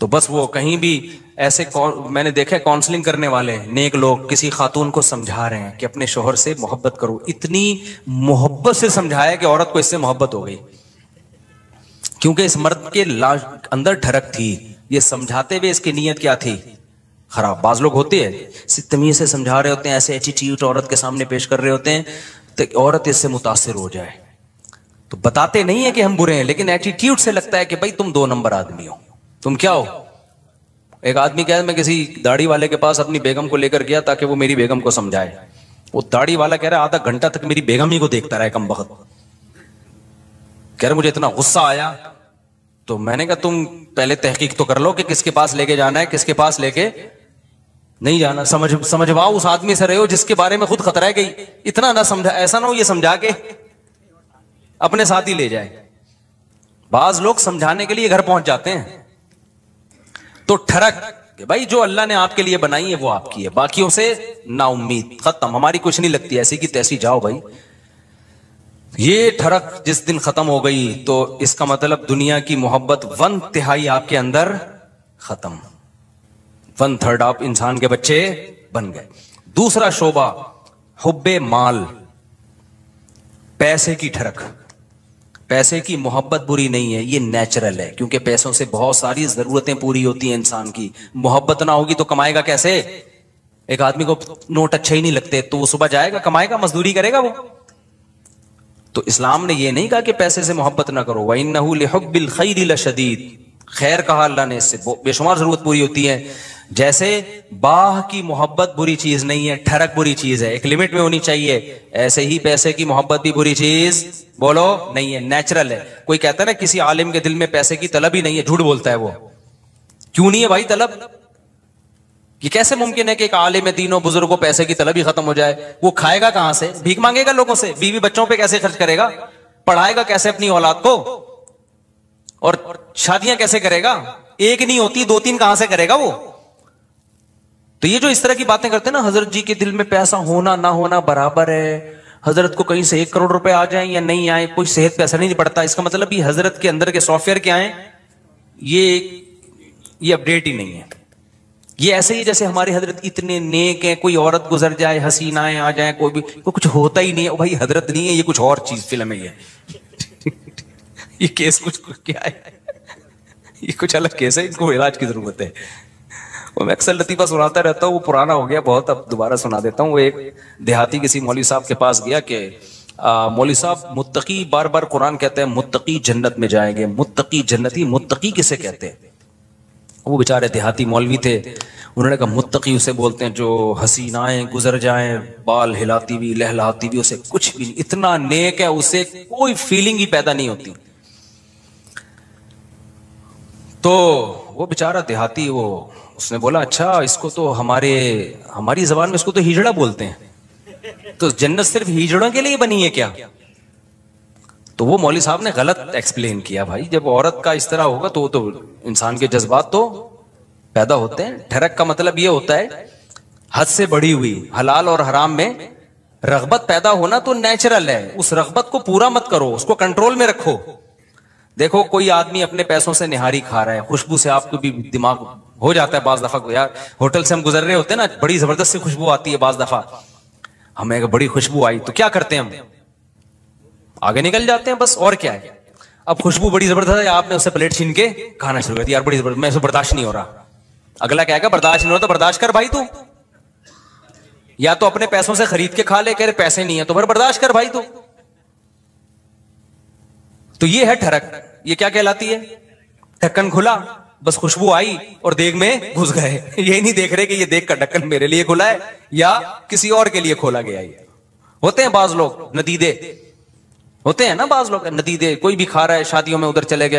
تو بس وہ کہیں بھی ایسے میں نے دیکھا کاؤنسلنگ کرنے والے نیک لوگ کسی خاتون کو سمجھا رہے ہیں کہ اپنے شوہر سے محبت کرو. اتنی محبت سے سمجھایا کہ عورت کو اس سے محبت ہو گئی، کیونکہ اس مرد کے اندر ٹھڑک تھی. یہ سمجھاتے ہوئے اس کی نیت کیا تھی؟ خراب. بعض لوگ ہوتے ہیں تمیز سے سمجھا رہے ہوتے ہیں، ایسے ایٹیٹیوڈ عورت کے سامنے پیش کر رہے ہوتے ہیں تو عورت اس سے متاثر ہو جائے. تو بتاتے نہیں ہیں کہ ہم برے ہیں، لیکن ایٹیٹیوڈ سے لگتا ہے کہ بھائی تم 2 نمبر آدمی ہو. تم کیا ہو؟ ایک آدمی کہا میں کسی داڑھی والے کے پاس اپنی بیگم کو لے کر گیا تاکہ وہ میری بیگم کو سمجھائے. وہ داڑھی والا کہہ رہا ہے آدھا گھنٹہ تک میری بیگم ہی کو دیکھتا رہا کم بخت. کہہ رہا مجھے اتنا غصہ آیا. تو میں نے کہا تم پہلے تحقیق تو کر لو کہ کس کے پاس لے کے جانا ہے، کس کے پاس لے کے نہیں جانا. سمجھواؤ اس آدمی سے رہے ہو جس کے بارے میں خود خطرہ ہے. گئی اتنا نہ سمجھا، ایسا نہ ہو یہ سمجھا کے اپنے ساتھ ہی لے جائے. بعض لوگ سمجھانے کے لیے گھر پہنچ جاتے ہیں. تو ٹھڑک کہ بھائی جو اللہ نے آپ کے لیے بنائی ہے وہ آپ کی ہے، باقیوں سے نا امید، ختم، ہماری کچھ نہیں لگتی، ایسی کی تیسی جاؤ بھائی. یہ ٹھڑک جس دن ختم ہو گئی تو اس کا مطلب دنیا کی محبت 1/3 آپ کے اندر ختم، 1/3 آپ انسان کے بچے بن گئے۔ دوسرا شعبہ حب مال، پیسے کی ٹھڑک۔ پیسے کی محبت بری نہیں ہے، یہ نیچرل ہے، کیونکہ پیسوں سے بہت ساری ضرورتیں پوری ہوتی ہیں انسان کی۔ محبت نہ ہوگی تو کمائے گا کیسے؟ ایک آدمی کو نوٹ اچھے ہی نہیں لگتے تو وہ صبح جائے گا کمائے گا، مزدوری کرے گا وہ؟ تو اسلام نے یہ نہیں کہا کہ پیسے سے محبت نہ کرو، وَإِنَّهُ لِحُبِّ الْخَيْرِ لَشَدِيدٌ، خیر کہا اللہ نے، اس سے بے شمار ضرورت پوری ہوتی ہے۔ جیسے باہ کی محبت بری چیز نہیں ہے، ٹھڑک بری چیز ہے، ایک لمٹ میں ہونی چاہیے، ایسے ہی پیسے کی محبت بھی بری چیز بولو نہیں ہے، نیچرل ہے۔ کوئی کہتا ہے نا کسی عالم کے دل میں پیسے کی طلب ہی نہیں ہے، جھوٹ بولتا ہے وہ۔ کیوں نہیں ہے بھائی طلب؟ یہ کیسے ممکن ہے کہ ایک عالم دین و بزرگ کو پیسے کی طلب ہی ختم ہو جائے؟ وہ کھائے گا کہاں سے؟ بھیک مانگے گا لوگوں سے؟ بیوی بچوں پہ کیسے خرچ کرے گا؟ پڑھائے گا کیسے اپنی اولاد کو؟ اور شادیاں کیسے کرے گا؟ ایک نہیں ہوتی، 2-3 کہاں سے کرے گا وہ؟ تو یہ جو اس طرح کی باتیں کرتے ہیں نا، حضرت جی کے دل میں پیسہ ہونا نہ ہونا برابر ہے، حضرت کو کہیں سے 1 کروڑ روپے آ جائیں یا نہیں آئے کوئی صحت پہ اثر نہیں پڑتا، اس کا مطلب یہ حضرت کے اندر کے سافٹ ویئر کیا ہیں؟ یہ اپڈیٹ ہی نہیں ہے۔ یہ ایسے ہی جیسے ہمارے حضرت اتنے نیک ہیں، کوئی عورت گزر جائے، حسینائیں آ جائیں، کوئی کچھ ہوتا ہی نہیں ہے، بھائی حضرت نہیں ہے، یہ کچھ اور چیز فلم ہے، یہ کیس کچھ کیا ہے، یہ کچھ الگ کیس ہے، ان کو علاج کی ضرورت ہے۔ میں اکثر لطیفہ سناتا رہتا ہوں، وہ پرانا ہو گیا بہت، اب دوبارہ سنا دیتا ہوں۔ وہ ایک دیہاتی کسی مولوی صاحب کے پاس گیا کہ مولوی صاحب متقی، بار بار قرآن کہتے ہیں متقی جنت میں جائیں گے، متقی جنتی، متقی کسے کہتے ہیں؟ وہ بیچارے دیہاتی مولوی تھے، انہوں نے کہا متقی اسے بولتے ہیں جو حسینائیں گزر جائیں، بال ہلاتی ہوئی لہلاتی ہوئی، اسے کچھ بھی نہیں، اتنا نیک ہے، اسے کوئی فیلنگ ہی پیدا نہیں ہوتی۔ تو وہ بیچارہ دیہاتی، اس نے بولا اچھا اس کو تو ہماری زبان میں اس کو تو ہجڑا بولتے ہیں، تو جنت صرف ہجڑوں کے لیے بنی ہے کیا؟ تو وہ مولوی صاحب نے غلط ایکسپلین کیا، بھائی جب عورت کا اس طرح ہوگا تو انسان کے جذبات تو پیدا ہوتے ہیں۔ ٹھڑک کا مطلب یہ ہوتا ہے حد سے بڑھی ہوئی، حلال اور حرام میں رغبت پیدا ہونا تو نیچرل ہے، اس رغبت کو پورا مت کرو، اس کو کنٹرول میں رکھو۔ دیکھو کوئی آدمی اپنے پیسوں سے نہاری کھا رہا ہے، خوشبو سے آپ کو بھی دماغ ہو جاتا ہے بعض دفعہ، یار ہوٹل سے ہم گزر رہے ہوتے ہیں نا، بڑی زبردست سی خوشبو آتی ہے، بعض دفعہ ہمیں بڑی خوشبو آئی تو کیا کرتے ہیں ہم؟ آگے نکل جاتے ہیں بس، اور کیا ہے۔ اب خوشبو بڑی زبردست ہے، آپ نے اس سے پلیٹ چھین کے کھانا شروع کر دیا، یار بڑی زبردست، میں اسے برداشت نہیں ہو رہا۔ اگلا کہے گا برداشت نہیں ہو رہا تو برداشت کر بھائی، تو یا تو اپنے پیسوں سے خرید کے کھا لے، کہہ رہے پیسے نہیں ہے تو پھر برداشت کر بھائی۔ تو یہ ہے ٹھڑک، یہ کیا کہلاتی ہے؟ ڈھکن کھلا، بس خوشبو آئی اور دیگ میں گھس گئے، یہ نہیں دیکھ رہے کہ یہ دیگ کا ڈھکن میرے لیے کھلا ہے یا کسی اور کے لیے کھولا گیا ہے۔ ہوتے ہیں بعض لوگ ندیدے، ہوتے ہیں نا بعض لوگ ندیدے، کوئی بھی کھا رہا ہے شادیوں میں، ادھر چلے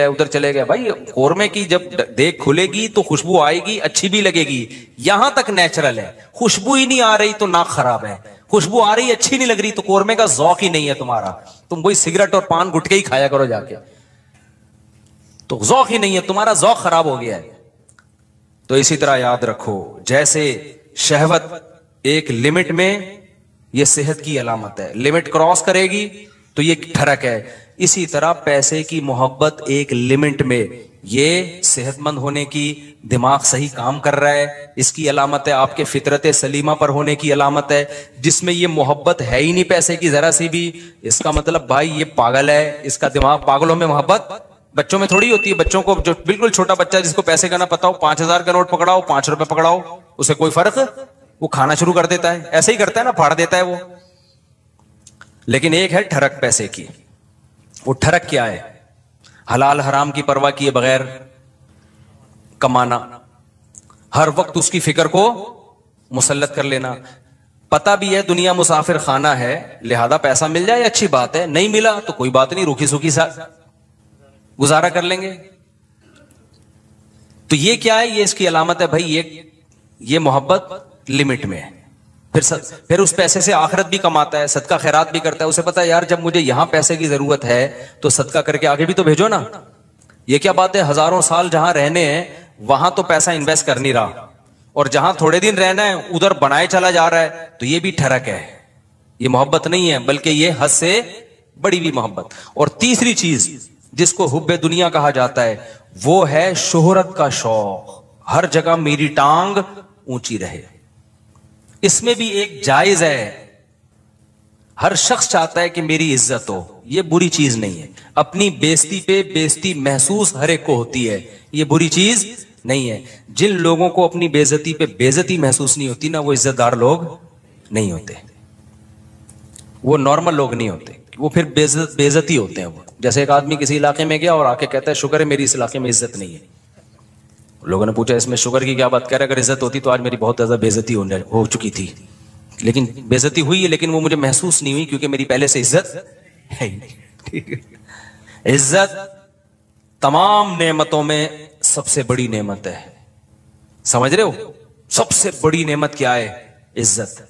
گئے، بھائی قورمے کی جب دیگ کھلے گی تو خوشبو آئے گی، اچھی بھی لگے گی، یہاں تک نیچرل ہے۔ خوشبو ہی نہیں آ رہی تو ناک خراب ہے، خوشبو آ رہی اچھی نہیں لگ رہی تو قورمے کا ذوق ہی نہیں ہے تمہارا، تم وہی سگریٹ اور پان گٹکے ہی کھایا کرو جا کے، تو ذوق ہی نہیں ہے تمہارا، ذوق خراب ہو گیا ہے۔ تو اسی طرح یاد رکھو، جیسے شہوت ایک لمٹ میں، یہ صحت کی علامت ہے، لمٹ کراس کرے گی تو یہ ٹھڑک ہے، اسی طرح پیسے کی محبت ایک لمٹ میں، یہ صحت مند ہونے کی، دماغ صحیح کام کر رہا ہے، اس کی علامت ہے، آپ کے فطرت سلیمہ پر ہونے کی علامت ہے۔ جس میں یہ محبت ہے ہی نہیں پیسے کی ذرا سی بھی، اس کا مطلب بھائی یہ پاگل ہے، اس کا دماغ، پاگلوں میں محبت بچوں میں تھوڑی ہوتی ہے۔ بچوں کو، جو بالکل چھوٹا بچہ جس کو پیسے کا نہ پتا ہو، 5000 کا نوٹ پکڑاؤ، 5 روپے پکڑاؤ، اسے کوئی فرق، وہ کھانا شروع کر دیتا ہے، ایسے ہی کرتا ہے نا، پھاڑ دیتا ہے وہ۔ لیکن ایک ہے ٹھڑک پیسے کی، وہ ٹھڑک کیا ہے؟ حلال حرام کی پرواہ کیے بغیر کمانا، ہر وقت اس کی فکر کو مسلط کر لینا، پتہ بھی ہے دنیا مسافر خانہ ہے، لہذا پیسہ مل جائے اچھی بات ہے، نہیں ملا تو کوئی بات نہیں، روکھی سوکھی سا گزارا کر لیں گے۔ تو یہ کیا ہے؟ یہ اس کی علامت ہے بھائی، یہ محبت لمٹ میں ہے۔ پھر اس پیسے سے آخرت بھی کماتا ہے، صدقہ خیرات بھی کرتا ہے، اسے پتا ہے یار جب مجھے یہاں پیسے کی ضرورت ہے تو صدقہ کر کے آگے بھی تو بھیجو نا۔ یہ کیا بات ہے، ہزاروں سال جہاں رہنے ہیں وہاں تو پیسہ انویسٹ کر نہیں رہا، اور جہاں تھوڑے دن رہنا ہے ادھر بنائے چلا جا رہا ہے، تو یہ بھی ٹھڑک ہے، یہ محبت نہیں ہے، بلکہ یہ حد سے بڑی ہوئی محبت. اور تیسری چیز جس کو حب دنیا کہا جاتا ہے وہ ہے شہرت کا شوق. ہر جگہ میری ٹانگ اونچی رہے. اس میں بھی ایک جائز ہے, ہر شخص چاہتا ہے کہ میری عزت ہو, یہ بری چیز نہیں ہے. اپنی بےزتی پہ بےزتی محسوس ہر ایک کو ہوتی ہے, یہ بری چیز نہیں ہے. جن لوگوں کو اپنی بےزتی پہ بےزتی محسوس نہیں ہوتی نا, وہ عزت دار لوگ نہیں ہوتے, وہ نارمل لوگ نہیں ہوتے, وہ پھر بےزتی ہوتے ہیں. وہ جیسے ایک آدمی کسی علاقے میں گیا اور آ کے کہتا ہے شکر ہے میری اس علاقے میں عزت نہیں ہے. لوگوں نے پوچھا اس میں شکر کی کیا بات, کہہ رہے اگر عزت ہوتی تو آج میری بہت زیادہ بےزتی ہو چکی تھی, لیکن بےزتی ہوئی ہے لیکن وہ مجھے محسوس نہیں ہوئی کیونکہ میری پہلے سے عزت ہے ہی نہیں. عزت تمام نعمتوں میں سب سے بڑی نعمت ہے, سمجھ رہے ہو؟ سب سے بڑی نعمت کیا ہے؟ عزت.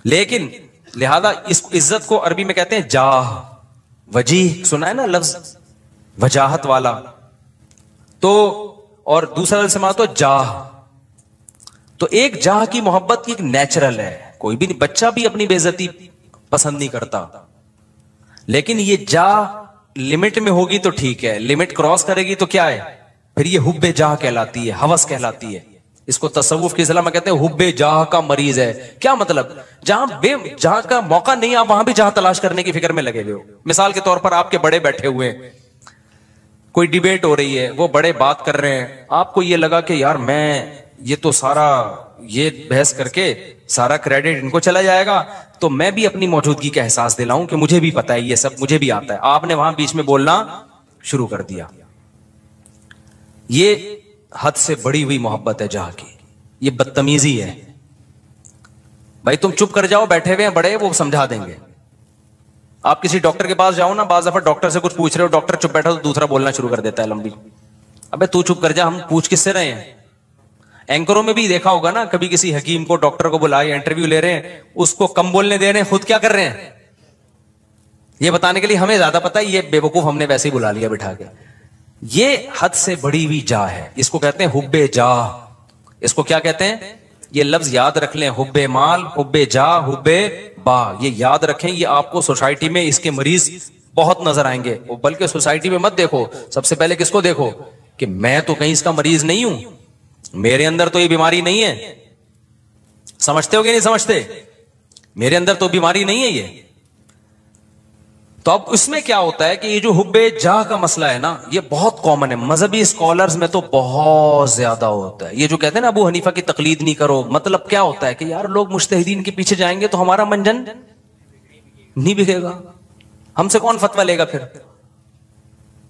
لیکن لہذا اس عزت کو عربی میں کہتے ہیں جاہ. وجیح سنا ہے نا لفظ, وجاہت والا. تو اور دوسرا لفظ سمجھا تو جاہ. تو ایک جاہ کی محبت کی ایک نیچرل ہے, کوئی بھی بچہ بھی اپنی بے عزتی پسند نہیں کرتا, لیکن یہ جاہ لمٹ میں ہوگی تو ٹھیک ہے, لمٹ کراس کرے گی تو کیا ہے پھر یہ حب جاہ کہلاتی ہے, ہوس کہلاتی ہے. اس کو تصوف کی اصطلاح میں کہتے ہیں حب جاہ کا مریض ہے. کیا مطلب؟ جہاں کا موقع نہیں آپ وہاں بھی جاہ تلاش کرنے کی فکر میں لگے ہوئے ہو. مثال کے طور پر آپ کے بڑے بیٹھے ہوئے ہیں, کوئی ڈیبیٹ ہو رہی ہے, وہ بڑے بات کر رہے ہیں, آپ کو یہ لگا کہ یار میں یہ تو سارا یہ بحث کر کے سارا کریڈٹ ان کو چلا جائے گا, تو میں بھی اپنی موجودگی کا احساس دلاؤں کہ مجھے بھی پتا ہے یہ سب مجھے بھی آتا ہے. آپ نے وہاں بیچ میں بولنا شروع کر دیا. یہ حد سے بڑی ہوئی محبت ہے جہاں کی, یہ بدتمیزی ہے. بھائی تم چپ کر جاؤ, بیٹھے ہوئے ہیں بڑے, وہ سمجھا دیں گے. آپ کسی ڈاکٹر کے پاس جاؤ نا, بعض دفعہ ڈاکٹر سے کچھ پوچھ رہے ہو, ڈاکٹر چپ بیٹھا تو دوسرا بولنا شروع کر دیتا ہے لمبی. ابے تو چپ کر جا, ہم پوچھ کس سے رہے ہیں؟ اینکروں میں بھی دیکھا ہوگا نا, کبھی کسی حکیم کو ڈاکٹر کو بلائے, انٹرویو لے رہے ہیں, اس کو کم بولنے دے رہے ہیں, خود کیا کر رہے ہیں یہ بتانے کے لیے ہمیں زیادہ پتا ہے, یہ بے وقوف ہم نے ویسے ہی بلا لیا بٹھا کے. یہ حد سے بڑی ہوئی جاہ ہے, اس کو کہتے ہیں حب جاہ. اس کو کیا کہتے ہیں؟ یہ لفظ یاد رکھ لیں, حب مال, حب جاہ, حب با, یہ یاد رکھیں. یہ آپ کو سوسائٹی میں اس کے مریض بہت نظر آئیں گے, بلکہ سوسائٹی میں مت دیکھو, سب سے پہلے کس کو دیکھو کہ میں تو کہیں اس کا مریض نہیں ہوں, میرے اندر تو یہ بیماری نہیں ہے. سمجھتے ہو کہ نہیں سمجھتے؟ میرے اندر تو بیماری نہیں ہے یہ. تو اب اس میں کیا ہوتا ہے کہ یہ جو حب جاہ کا مسئلہ ہے نا, یہ بہت کامن ہے. مذہبی اسکالرز میں تو بہت زیادہ ہوتا ہے. یہ جو کہتے ہیں نا ابو حنیفہ کی تقلید نہیں کرو, مطلب کیا ہوتا ہے کہ یار لوگ مجتہدین کے پیچھے جائیں گے تو ہمارا منجن نہیں بکے گا, ہم سے کون فتویٰ لے گا پھر.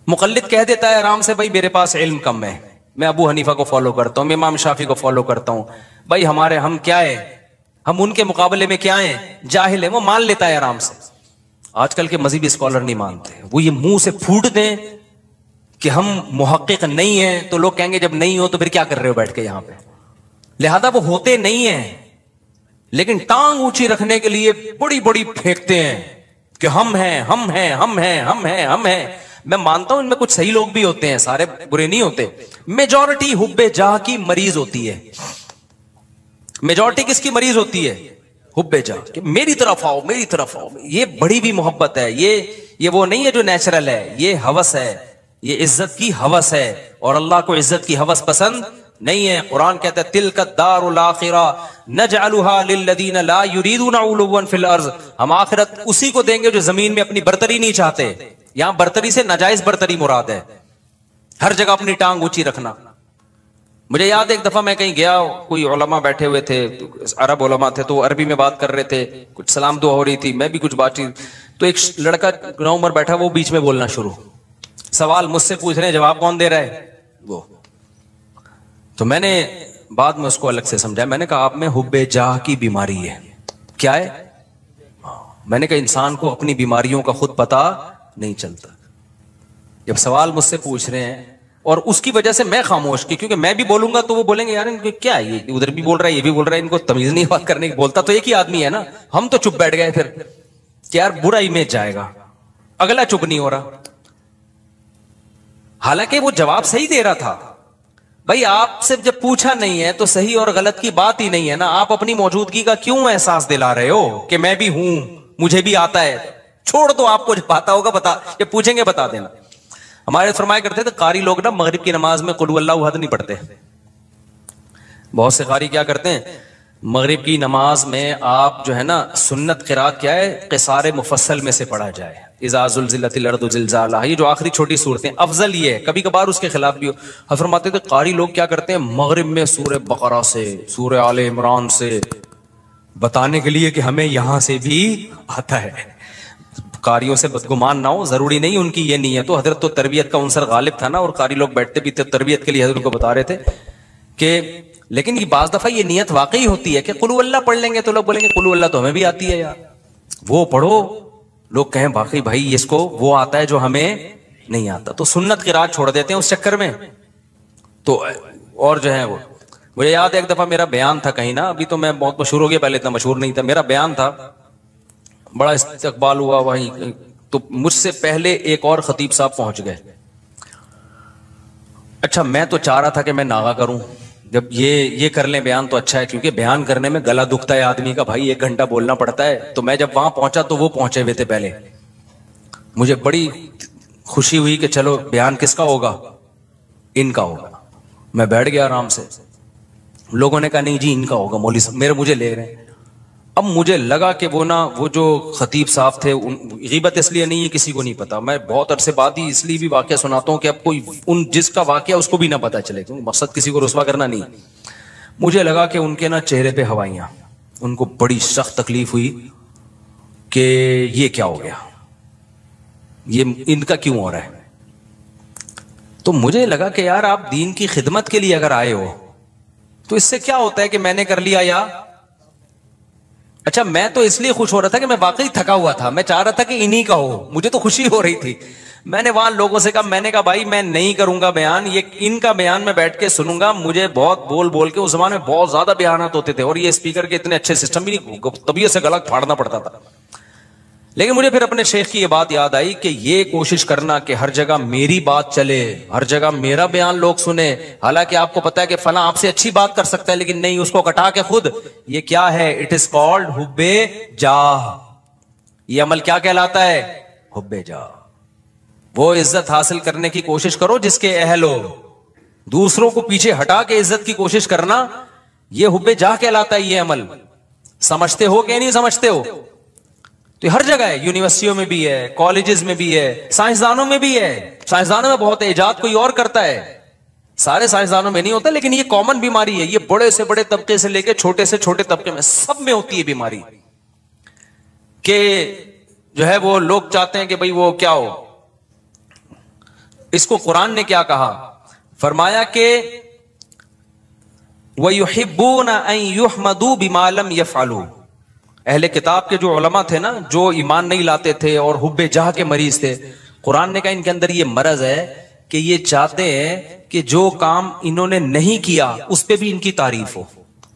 مقلد کہہ دیتا ہے آرام سے, بھائی میرے پاس علم کم ہے, میں ابو حنیفہ کو فالو کرتا ہوں, میں امام شافعی کو فالو کرتا ہوں, بھائی ہم کیا ہے, ہم ان کے مقابلے میں کیا ہیں, جاہل ہیں. وہ مان لیتا ہے آرام سے. آج کل کے مذہبی اسکالر نہیں مانتے, وہ یہ منہ سے پھوٹ دیں کہ ہم محقق نہیں ہیں, تو لوگ کہیں گے جب نہیں ہو تو پھر کیا کر رہے ہو بیٹھ کے یہاں پہ. لہذا وہ ہوتے نہیں ہیں, لیکن ٹانگ اونچی رکھنے کے لیے بڑی بڑی پھینکتے ہیں کہ ہم ہیں, ہم ہیں, ہم ہیں, ہم ہیں, ہم ہیں. میں مانتا ہوں ان میں کچھ صحیح لوگ بھی ہوتے ہیں, سارے برے نہیں ہوتے. میجورٹی حب جاہ کی مریض ہوتی ہے. میجورٹی کس کی مریض ہوتی ہے؟ حب جاہ, کہ میری طرف آؤ, میری طرف آؤ. یہ بڑی بھی محبت ہے, یہ وہ نہیں ہے جو نیچرل ہے, یہ ہوس ہے, یہ عزت کی ہوس ہے. اور اللہ کو عزت کی ہوس پسند نہیں ہے. قرآن کہتا ہے تلک الدار الاخرہ نجعلها للذین لا یریدون علوا فی الارض, ہم آخرت اسی کو دیں گے جو زمین میں اپنی برتری نہیں چاہتے. یہاں برتری سے ناجائز برتری مراد ہے, ہر جگہ اپنی ٹانگ اونچی رکھنا. مجھے یاد ایک دفعہ میں کہیں گیا, کوئی علماء بیٹھے ہوئے تھے, عرب علماء تھے, تو وہ عربی میں بات کر رہے تھے, کچھ سلام دعا ہو رہی تھی, میں بھی کچھ بات چیت, تو ایک لڑکا نو عمر بیٹھا, وہ بیچ میں بولنا شروع, سوال مجھ سے پوچھ رہے ہیں, جواب کون دے رہا ہے وہ. تو میں نے بعد میں اس کو الگ سے سمجھایا, میں نے کہا آپ میں حب جاہ کی بیماری ہے. کیا ہے؟ میں نے کہا انسان کو اپنی بیماریوں کا خود پتا نہیں چلتا. جب سوال مجھ سے پوچھ رہے ہیں اور اس کی وجہ سے میں خاموش کی, کیونکہ میں بھی بولوں گا تو وہ بولیں گے یار ان کو کیا ہے, یہ ادھر بھی بول رہا ہے یہ بھی بول رہا ہے, ان کو تمیز نہیں بات کرنے کی. بولتا تو ایک ہی آدمی ہے نا. ہم تو چپ بیٹھ گئے پھر کہ یار برا امیج جائے گا, اگلا چپ نہیں ہو رہا. حالانکہ وہ جواب صحیح دے رہا تھا. بھائی آپ سے جب پوچھا نہیں ہے تو صحیح اور غلط کی بات ہی نہیں ہے نا. آپ اپنی موجودگی کا کیوں احساس دلا رہے ہو کہ میں بھی ہوں, مجھے بھی آتا ہے. چھوڑ دو, آپ کو جو پاتا ہوگا بتا, یہ پوچھیں گے بتا دینا. ہمارے فرمایا کرتے تھے قاری لوگ نا مغرب کی نماز میں قل اللہ احد نہیں پڑھتے. بہت سے قاری کیا کرتے ہیں, مغرب کی نماز میں آپ جو ہے نا سنت قرات کیا ہے, قصار مفصل میں سے پڑھا جائے, اذا زلزلت الارض زلزالہا, یہ جو آخری چھوٹی صورتیں, افضل یہ ہے, کبھی کبھار اس کے خلاف بھی ہو. فرماتے تھے قاری لوگ کیا کرتے ہیں, مغرب میں سورہ بقرہ سے سورہ آل عمران سے بتانے کے لیے کہ ہمیں یہاں سے بھی آتا ہے. قاریوں سے بدگمان نہ ہو, ضروری نہیں ان کی یہ نیت تو, حضرت تو تربیت کا عنصر غالب تھا نا, اور قاری لوگ بیٹھتے بھی تھے تربیت کے لیے, حضرت کو بتا رہے تھے کہ لیکن یہ بعض دفعہ یہ نیت واقعی ہوتی ہے کہ قل اللہ پڑھ لیں گے تو لوگ بولیں گے قل اللہ تو ہمیں بھی آتی ہے یار, وہ پڑھو, لوگ کہیں باقی بھائی اس کو وہ آتا ہے جو ہمیں نہیں آتا, تو سنت قرات چھوڑ دیتے ہیں اس چکر میں. تو اور جو ہے وہ مجھے یاد ہے ایک دفعہ میرا بیان تھا کہیں نا, ابھی تو میں بہت مشہور ہو گیا, پہلے اتنا مشہور نہیں تھا, میرا بیان تھا, بڑا استقبال ہوا وہیں, تو مجھ سے پہلے ایک اور خطیب صاحب پہنچ گئے. اچھا میں تو چاہ رہا تھا کہ میں ناغا کروں, جب یہ کر لیں بیان تو اچھا ہے, کیونکہ بیان کرنے میں گلا دکھتا ہے آدمی کا, بھائی 1 گھنٹہ بولنا پڑتا ہے. تو میں جب وہاں پہنچا تو وہ پہنچے ہوئے تھے پہلے, مجھے بڑی خوشی ہوئی کہ چلو بیان کس کا ہوگا, ان کا ہوگا. میں بیٹھ گیا آرام سے, لوگوں نے کہا نہیں جی ان کا ہوگا, مولوی صاحب مجھے لے رہے ہیں. اب مجھے لگا کہ وہ جو خطیب صاحب تھے, غیبت اس لیے نہیں ہے کسی کو نہیں پتا, میں بہت عرصے بعد ہی اس لیے بھی واقعہ سناتا ہوں کہ اب کوئی جس کا واقعہ اس کو بھی نہ پتا چلے, کیونکہ مقصد کسی کو رسوا کرنا نہیں. مجھے لگا کہ ان کے نا چہرے پہ ہوائیاں, ان کو بڑی سخت تکلیف ہوئی کہ یہ کیا ہو گیا, یہ ان کا کیوں ہو رہا ہے. تو مجھے لگا کہ یار آپ دین کی خدمت کے لیے اگر آئے ہو تو اس سے کیا ہوتا ہے کہ میں نے کر لیا یا اچھا, میں تو اس لیے خوش ہو رہا تھا کہ میں واقعی تھکا ہوا تھا, میں چاہ رہا تھا کہ انہی کا ہو, مجھے تو خوشی ہو رہی تھی. میں نے وہاں لوگوں سے کہا, میں نے کہا بھائی میں نہیں کروں گا بیان, یہ ان کا بیان میں بیٹھ کے سنوں گا. مجھے بہت بول کے اس زمانے میں بہت زیادہ بیانات ہوتے تھے, اور یہ اسپیکر کے اتنے اچھے سسٹم بھی نہیں, طبیعت سے گلا پھاڑنا پڑتا تھا. لیکن مجھے پھر اپنے شیخ کی یہ بات یاد آئی کہ یہ کوشش کرنا کہ ہر جگہ میری بات چلے, ہر جگہ میرا بیان لوگ سنیں, حالانکہ آپ کو پتا ہے کہ فلاں آپ سے اچھی بات کر سکتا ہے لیکن نہیں, اس کو کٹا کے خود, یہ کیا ہے, اٹ از کالڈ حب جاہ. یہ عمل کیا کہلاتا ہے, حب جاہ. وہ عزت حاصل کرنے کی کوشش کرو جس کے اہل ہو, دوسروں کو پیچھے ہٹا کے عزت کی کوشش کرنا, یہ حب جاہ کہلاتا ہے. یہ عمل سمجھتے ہو کہ نہیں سمجھتے ہو؟ تو ہر جگہ ہے, یونیورسٹیوں میں بھی ہے, کالجز میں بھی ہے, سائنسدانوں میں بھی ہے. سائنسدانوں میں بہت ہے, ایجاد کوئی اور کرتا ہے, سارے سائنسدانوں میں نہیں ہوتا, لیکن یہ کامن بیماری ہے, یہ بڑے سے بڑے طبقے سے لے کے چھوٹے سے چھوٹے طبقے میں سب میں ہوتی ہے بیماری, کہ جو ہے وہ لوگ چاہتے ہیں کہ بھئی وہ کیا ہو. اس کو قرآن نے کیا کہا, فرمایا کہ وَيُحِبُّونَ أَن يُحْمَدُوا بِمَا لَمْ يَفْعَلُوا. اہل کتاب کے جو علماء تھے نا, جو ایمان نہیں لاتے تھے اور حب جاہ کے مریض تھے, قرآن نے کہا ان کے اندر یہ مرض ہے کہ یہ چاہتے ہیں کہ جو کام انہوں نے نہیں کیا اس پہ بھی ان کی تعریف ہو.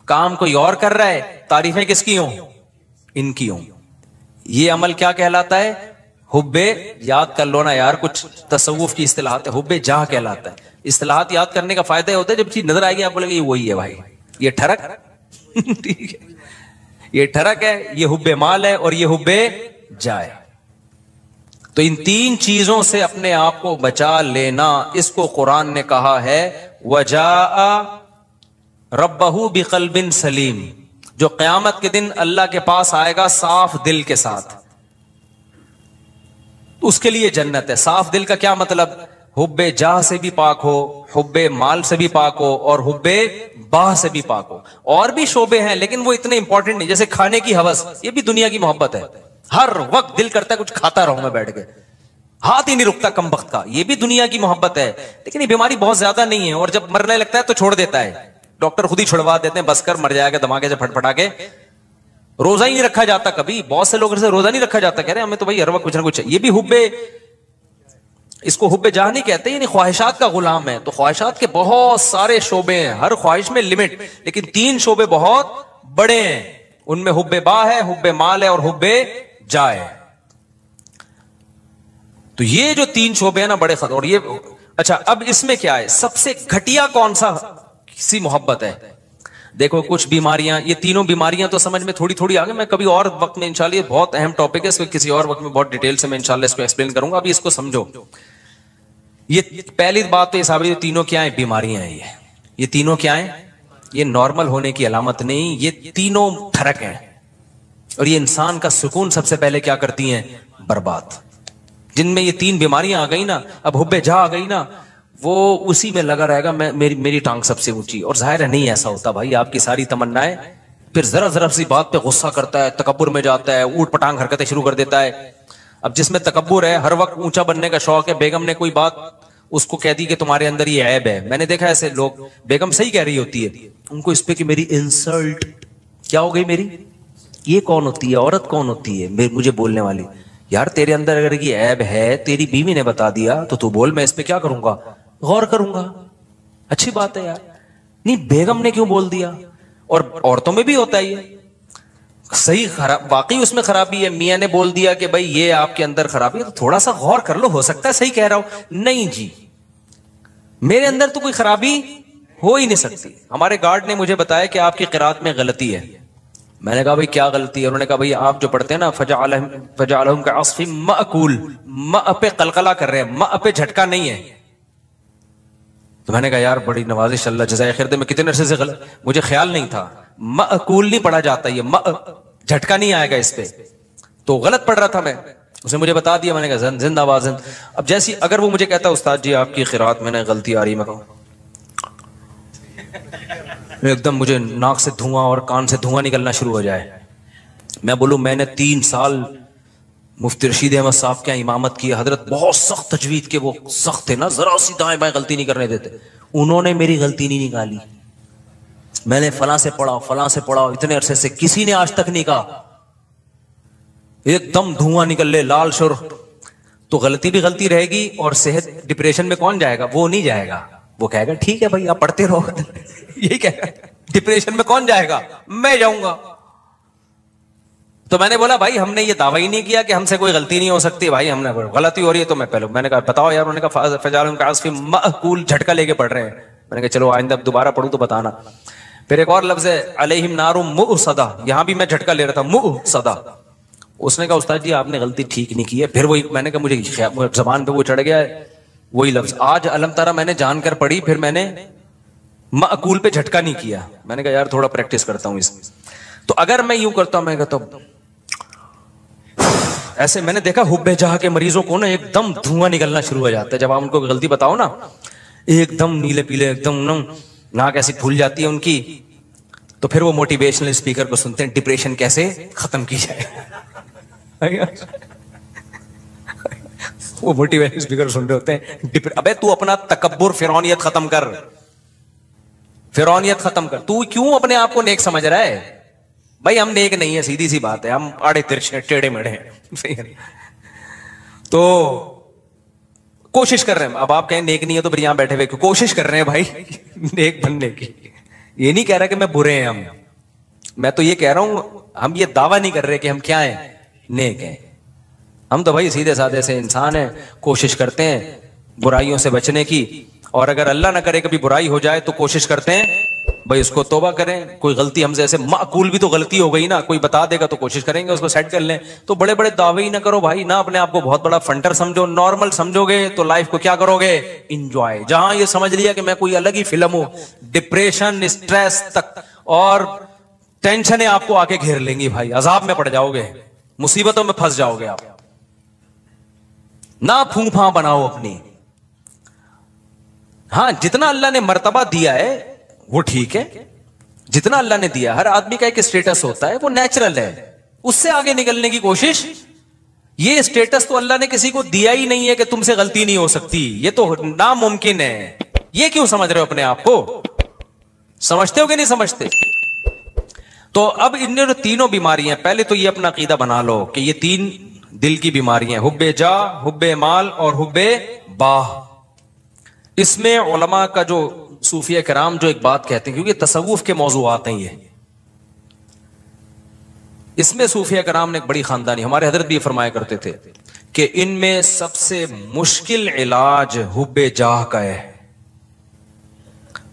کام کوئی اور کر رہا ہے, تعریفیں کس کی ہوں, ان کی ہوں. یہ عمل کیا کہلاتا ہے, حب, یاد کر لو نا یار, کچھ تصوف کی اصطلاحات ہے, حب جاہ کہلاتا ہے. اصطلاحات یاد کرنے کا فائدہ یہ ہوتا ہے جب چیز نظر آئے گی آپ بولیں گے یہ وہی ہے بھائی, یہ ٹھرک ٹھیک ہے, یہ ٹھرک ہے, یہ حب مال ہے, اور یہ حب جائے. تو ان 3 چیزوں سے اپنے آپ کو بچا لینا, اس کو قرآن نے کہا ہے وَجَاءَ رَبَّهُ بِقَلْبٍ سَلِيمٍ, جو قیامت کے دن اللہ کے پاس آئے گا صاف دل کے ساتھ, اس کے لیے جنت ہے. صاف دل کا کیا مطلب, حب جاہ سے بھی پاک ہو, حب مال سے بھی پاک ہو, اور حب باہ سے بھی پاک ہو. اور بھی شعبے ہیں لیکن وہ اتنے امپورٹنٹ نہیں, جیسے کھانے کی ہوس, یہ بھی دنیا کی محبت ہے. ہر وقت دل کرتا ہے کچھ کھاتا رہوں میں بیٹھ کے, ہاتھ ہی نہیں رکتا کم وقت کا, یہ بھی دنیا کی محبت ہے. لیکن یہ بیماری بہت زیادہ نہیں ہے, اور جب مرنے لگتا ہے تو چھوڑ دیتا ہے, ڈاکٹر خود ہی چھڑوا دیتے ہیں, بس کر مر جائے گا دھماکے سے پھٹ پھٹا کے. روزہ ہی نہیں رکھا جاتا کبھی, بہت سے لوگ سے روزہ نہیں رکھا جاتا, کہہ رہے ہیں ہمیں تو بھائی ہر وقت کچھ نہ کچھ. یہ بھی حب, اس کو حب جاہ نہیں کہتے, یعنی خواہشات کا غلام ہے. تو خواہشات کے بہت سارے شعبے ہیں, ہر خواہش میں لمٹ, لیکن 3 شعبے بہت بڑے ہیں. ان میں حب باہ ہے, حب مال ہے, اور حب جاہ ہے. تو یہ جو 3 شعبے ہیں نا بڑے خطر. اور یہ اچھا, اب اس میں کیا ہے, سب سے گھٹیا کون سا سی محبت ہے, دیکھو کچھ بیماریاں، یہ تینوں بیماریاں تو سمجھ میں تھوڑی تھوڑی آ گئی، میں کبھی اور وقت میں انشاءاللہ، یہ بہت اہم ٹاپک ہے، اس کو کسی اور وقت میں بہت ڈیٹیل سے میں انشاءاللہ اس کو ایکسپلین کروں گا، ابھی اس کو سمجھو۔ یہ پہلی بات تو یہ صاحب، یہ تینوں کیا ہیں؟ بیماریاں ہیں۔ یہ تینوں کیا ہیں؟ یہ نارمل ہونے کی علامت نہیں، یہ تینوں ٹھرک ہیں، اور یہ انسان کا سکون سب سے پہلے کیا کرتی ہیں؟ برباد۔ جن میں یہ تین بیماریاں آ گئی نا، اب حب جاہ آ گئی نا، وہ اسی میں لگا رہے گا، میری ٹانگ سب سے اونچی۔ اور ظاہر ہے نہیں ایسا ہوتا بھائی، آپ کی ساری تمنائیں، پھر ذرا ذرا سی بات پہ غصہ کرتا ہے، تکبر میں جاتا ہے، اوٹ پٹانگ حرکتیں شروع کر دیتا ہے۔ اب جس میں تکبر ہے، ہر وقت اونچا بننے کا شوق ہے، بیگم نے کوئی بات اس کو کہہ دی کہ تمہارے اندر یہ عیب ہے، میں نے دیکھا ایسے لوگ، بیگم صحیح کہہ رہی ہوتی ہے، ان کو اس پہ کہ میری انسلٹ کیا ہو گئی، میری یہ کون ہوتی ہے، عورت کون ہوتی ہے مجھے بولنے والی؟ یار تیرے اندر اگر یہ عیب ہے، تیری بیوی نے بتا دیا تو بول، میں اس پہ کیا کروں گا؟ غور کروں گا۔ اچھی بات ہے یار، نہیں بیگم نے کیوں بول دیا؟ اور عورتوں میں بھی ہوتا ہے یہ صحیح، واقعی اس میں خرابی ہے، میاں نے بول دیا کہ بھائی یہ آپ کے اندر خرابی ہے، تو تھوڑا سا غور کر لو، ہو سکتا ہے صحیح کہہ رہا ہوں۔ نہیں جی، میرے اندر تو کوئی خرابی ہو ہی نہیں سکتی۔ ہمارے گارڈ نے مجھے بتایا کہ آپ کی قرات میں غلطی ہے۔ میں نے کہا بھائی کیا غلطی ہے؟ انہوں نے کہا بھائی آپ جو پڑھتے ہیں نا فجعلہم کعصف مأکول، ماء پہ قلقلہ کر رہے ہیں، ماء پہ جھٹکا نہیں ہے۔ تو میں نے کہا یار بڑی نوازش، اللہ جزائے خیر دے، میں کتنے عرصے سے غلط، مجھے خیال نہیں تھا، مأکول نہیں پڑھا جاتا، یہ ماء جھٹکا نہیں آئے گا اس پہ، تو غلط پڑھ رہا تھا میں، اسے مجھے بتا دیا، میں نے کہا زندہ باد زند۔ اب جیسی اگر وہ مجھے کہتا استاد جی آپ کی قرات میں نے غلطی آ رہی، میں کہوں ایک دم مجھے ناک سے دھواں اور کان سے دھواں نکلنا شروع ہو جائے، میں بولوں میں نے 3 سال مفتی رشید احمد صاحب کیا امامت کی، حضرت بہت سخت تجوید کے، وہ سخت تھے نا، ذرا سی دائیں بائیں غلطی نہیں کرنے دیتے، انہوں نے میری غلطی نہیں نکالی، میں نے فلاں سے پڑھا فلاں سے پڑھا اتنے عرصے سے، کسی نے آج تک نہیں کہا، ایک دم دھواں نکل لے لال شرخ، تو غلطی بھی غلطی رہے گی، اور صحت ڈپریشن میں کون جائے گا؟ وہ نہیں جائے گا، وہ کہے گا ٹھیک ہے بھائی آپ پڑھتے رہو، یہی کہے گا، ڈپریشن میں کون جائے گا؟ میں جاؤں گا۔ تو میں نے بولا بھائی ہم نے یہ دعویٰ ہی نہیں کیا کہ ہم سے کوئی غلطی نہیں ہو سکتی، بھائی ہم نے غلطی ہو رہی ہے تو میں نے کہا بتاؤ یار، انہوں نے کہا فجعلہم کعصف مأکول، جھٹکا لے کے پڑھ رہے ہیں، میں نے کہا چلو آئندہ دوبارہ پڑھوں تو بتانا۔ پھر ایک اور لفظ ہے علیہم نار مؤصدہ، یہاں بھی میں جھٹکا لے رہا تھا، مؤصدہ، اس نے کہا استاد جی آپ نے غلطی ٹھیک نہیں کی ہے، پھر وہی میں نے کہا مجھے زبان پہ وہ چڑھ گیا ہے وہی لفظ، آج علم تارا میں نے جان کر پڑھی، پھر میں نے مأکول پہ جھٹکا نہیں کیا، میں نے کہا یار تھوڑا پریکٹس کرتا ہوں اس میں۔ تو اگر میں یوں کرتا ہوں، میں کہتا ہوں ایسے، میں نے دیکھا حب جاہ کے مریضوں کو نا ایک دم دھواں نکلنا شروع ہو جاتا ہے، جب آپ ان کو غلطی بتاؤ نا ایک دم نیلے پیلے، ایک دم ناک ایسی پھول جاتی ہے ان کی، تو پھر وہ موٹیویشنل اسپیکر کو سنتے ہیں، ڈپریشن کیسے ختم کی جائے، وہ موٹیویشنل اسپیکر سن رہے ہوتے ہیں، ابے تو اپنا تکبر فرعونیت ختم کر، فرعونیت ختم کر، تو کیوں اپنے آپ کو نیک سمجھ رہا ہے؟ بھائی ہم نیک نہیں ہے، سیدھی سی بات ہے، ہم آڑے ترچے ٹیڑے میڑے ہیں، تو کوشش کر رہے ہیں، اب آپ کہیں نیک نہیں ہے تو پھر یہاں بیٹھے ہوئے کوشش کر رہے ہیں بھائی نیک بننے کی، یہ نہیں کہہ رہا کہ میں برے ہیں ہم، میں تو یہ کہہ رہا ہوں ہم یہ دعویٰ نہیں کر رہے کہ ہم کیا ہیں، نیک ہیں، ہم تو بھائی سیدھے سادے سے انسان ہیں، کوشش کرتے ہیں برائیوں سے بچنے کی، اور اگر اللہ نہ کرے کبھی برائی ہو جائے تو کوشش کرتے ہیں بھائی اس کو توبہ کریں، کوئی غلطی ہم سے ایسے معقول بھی تو غلطی ہو گئی نا، کوئی بتا دے گا تو کوشش کریں گے اس کو سیٹ کر لیں، تو بڑے بڑے دعوے ہی نہ کرو بھائی، نہ اپنے آپ کو بہت بڑا فنٹر سمجھو، نارمل سمجھو گے تو لائف کو کیا کرو گے، انجوائے۔ جہاں یہ سمجھ لیا کہ میں کوئی الگ ہی فلم ہوں، ڈپریشن، اسٹریس تک اور ٹینشنیں آپ کو آ کے گھیر لیں گی بھائی، عذاب میں پڑ جاؤ گے، مصیبتوں میں پھنس جاؤ گے آپ، نہ پھوں پھاں بناؤ اپنی۔ ہاں جتنا اللہ نے مرتبہ دیا ہے وہ ٹھیک ہے، جتنا اللہ نے دیا، ہر آدمی کا ایک اسٹیٹس ہوتا ہے، وہ نیچرل ہے، اس سے آگے نکلنے کی کوشش، یہ اسٹیٹس تو اللہ نے کسی کو دیا ہی نہیں ہے کہ تم سے غلطی نہیں ہو سکتی، یہ تو ناممکن ہے، یہ کیوں سمجھ رہے ہو اپنے آپ کو؟ سمجھتے ہو کہ نہیں سمجھتے؟ تو اب ان تینوں بیماریاں، پہلے تو یہ اپنا عقیدہ بنا لو کہ یہ 3 دل کی بیماریاں، حب جاہ، حب مال اور حب باہ۔ اس میں علماء کا جو صوفیہ کرام جو ایک بات کہتے ہیں، کیونکہ تصوف کے موضوعات ہیں یہ، اس میں صوفیہ کرام نے ایک بڑی خاندانی، ہمارے حضرت بھی فرمایا کرتے تھے کہ ان میں سب سے مشکل علاج حب جاہ کا ہے،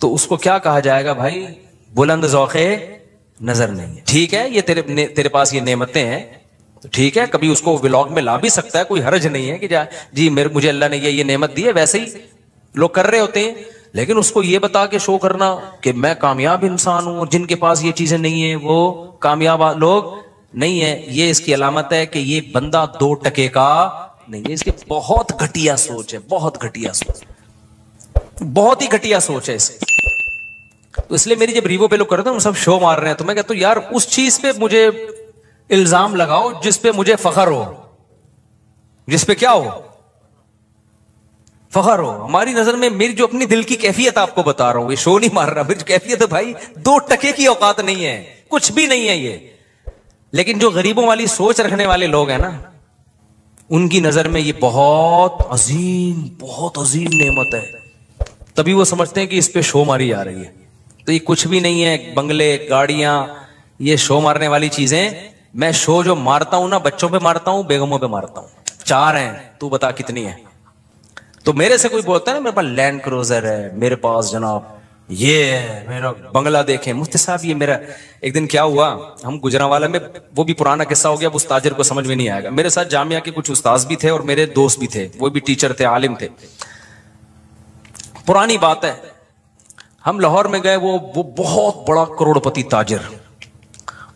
تو اس کو کیا کہا جائے گا بھائی؟ بلند ذوق نظر نہیں ہے. ٹھیک ہے یہ تیرے پاس یہ نعمتیں ہیں تو ٹھیک ہے, کبھی اس کو ولاگ میں لا بھی سکتا ہے, کوئی حرج نہیں ہے کہ جی مجھے اللہ نے یہ نعمت دی ہے. ویسے ہی لوگ کر رہے ہوتے ہیں, لیکن اس کو یہ بتا کے شو کرنا کہ میں کامیاب انسان ہوں, اور جن کے پاس یہ چیزیں نہیں ہیں وہ کامیاب لوگ نہیں ہیں, یہ اس کی علامت ہے کہ یہ بندہ 2 ٹکے کا نہیں ہے. اس کی بہت گھٹیا سوچ ہے, بہت گھٹیا سوچ, بہت ہی گھٹیا سوچ ہے اس کی. تو اس لیے میری جب ریوو پہ لوگ کرتے ہیں سب شو مار رہے ہیں, تو میں کہتا ہوں یار اس چیز پہ مجھے الزام لگاؤ جس پہ مجھے فخر ہو, جس پہ کیا ہو, فخر ہو. ہماری نظر میں میری جو اپنی دل کی کیفیت آپ کو بتا رہا ہوں, یہ شو نہیں مار رہا, میری کیفیت ہے بھائی 2 ٹکے کی اوقات نہیں ہے, کچھ بھی نہیں ہے یہ. لیکن جو غریبوں والی سوچ رکھنے والے لوگ ہیں نا, ان کی نظر میں یہ بہت عظیم نعمت ہے, تبھی وہ سمجھتے ہیں کہ اس پہ شو ماری جا رہی ہے. تو یہ کچھ بھی نہیں ہے, بنگلے, گاڑیاں, یہ شو مارنے والی چیزیں. میں شو جو مارتا ہوں نا, بچوں پہ مارتا ہوں, بیگموں پہ مارتا ہوں. 4 ہیں, تو بتا کتنی ہے. تو میرے سے کوئی بولتا ہے نا میرے پاس لینڈ کروزر ہے, میرے پاس جناب یہ ہے, میرا بنگلہ دیکھیں. مفتی صاحب یہ میرا, ایک دن کیا ہوا, ہم گجرانوالہ میں, وہ بھی پرانا قصہ ہو گیا, اب اس تاجر کو سمجھ میں نہیں آئے گا. میرے ساتھ جامعہ کے کچھ استاذ بھی تھے اور میرے دوست بھی تھے, وہ بھی ٹیچر تھے, عالم تھے. پرانی بات ہے, ہم لاہور میں گئے, وہ بہت بڑا کروڑ پتی تاجر,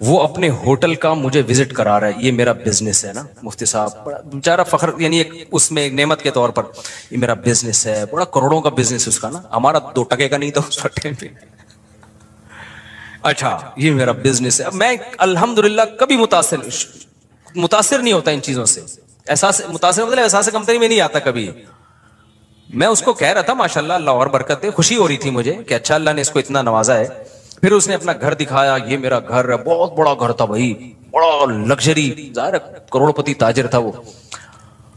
وہ اپنے ہوٹل کا مجھے وزٹ کرا رہا ہے. یہ میرا بزنس ہے نا مفتی صاحب, بڑا بیچارہ فخر, یعنی ایک اس میں نعمت کے طور پر, یہ میرا بزنس ہے, بڑا کروڑوں کا بزنس اس کا نا, ہمارا 2 ٹکے کا نہیں تھا اس ٹائم پہ. اچھا یہ میرا بزنس ہے. میں الحمدللہ کبھی متاثر نہیں ہوتا ان چیزوں سے, احساس متاثر مطلب احساس کمتری میں نہیں آتا کبھی. میں اس کو کہہ رہا تھا ماشاءاللہ اللہ اور برکت دے, خوشی ہو رہی تھی مجھے کہ اچھا اللہ نے اس کو اتنا نوازا ہے. پھر اس نے اپنا گھر دکھایا, یہ میرا گھر ہے, بہت بڑا گھر تھا بھائی, بڑا لگژری, ظاہر کروڑ پتی تاجر تھا وہ.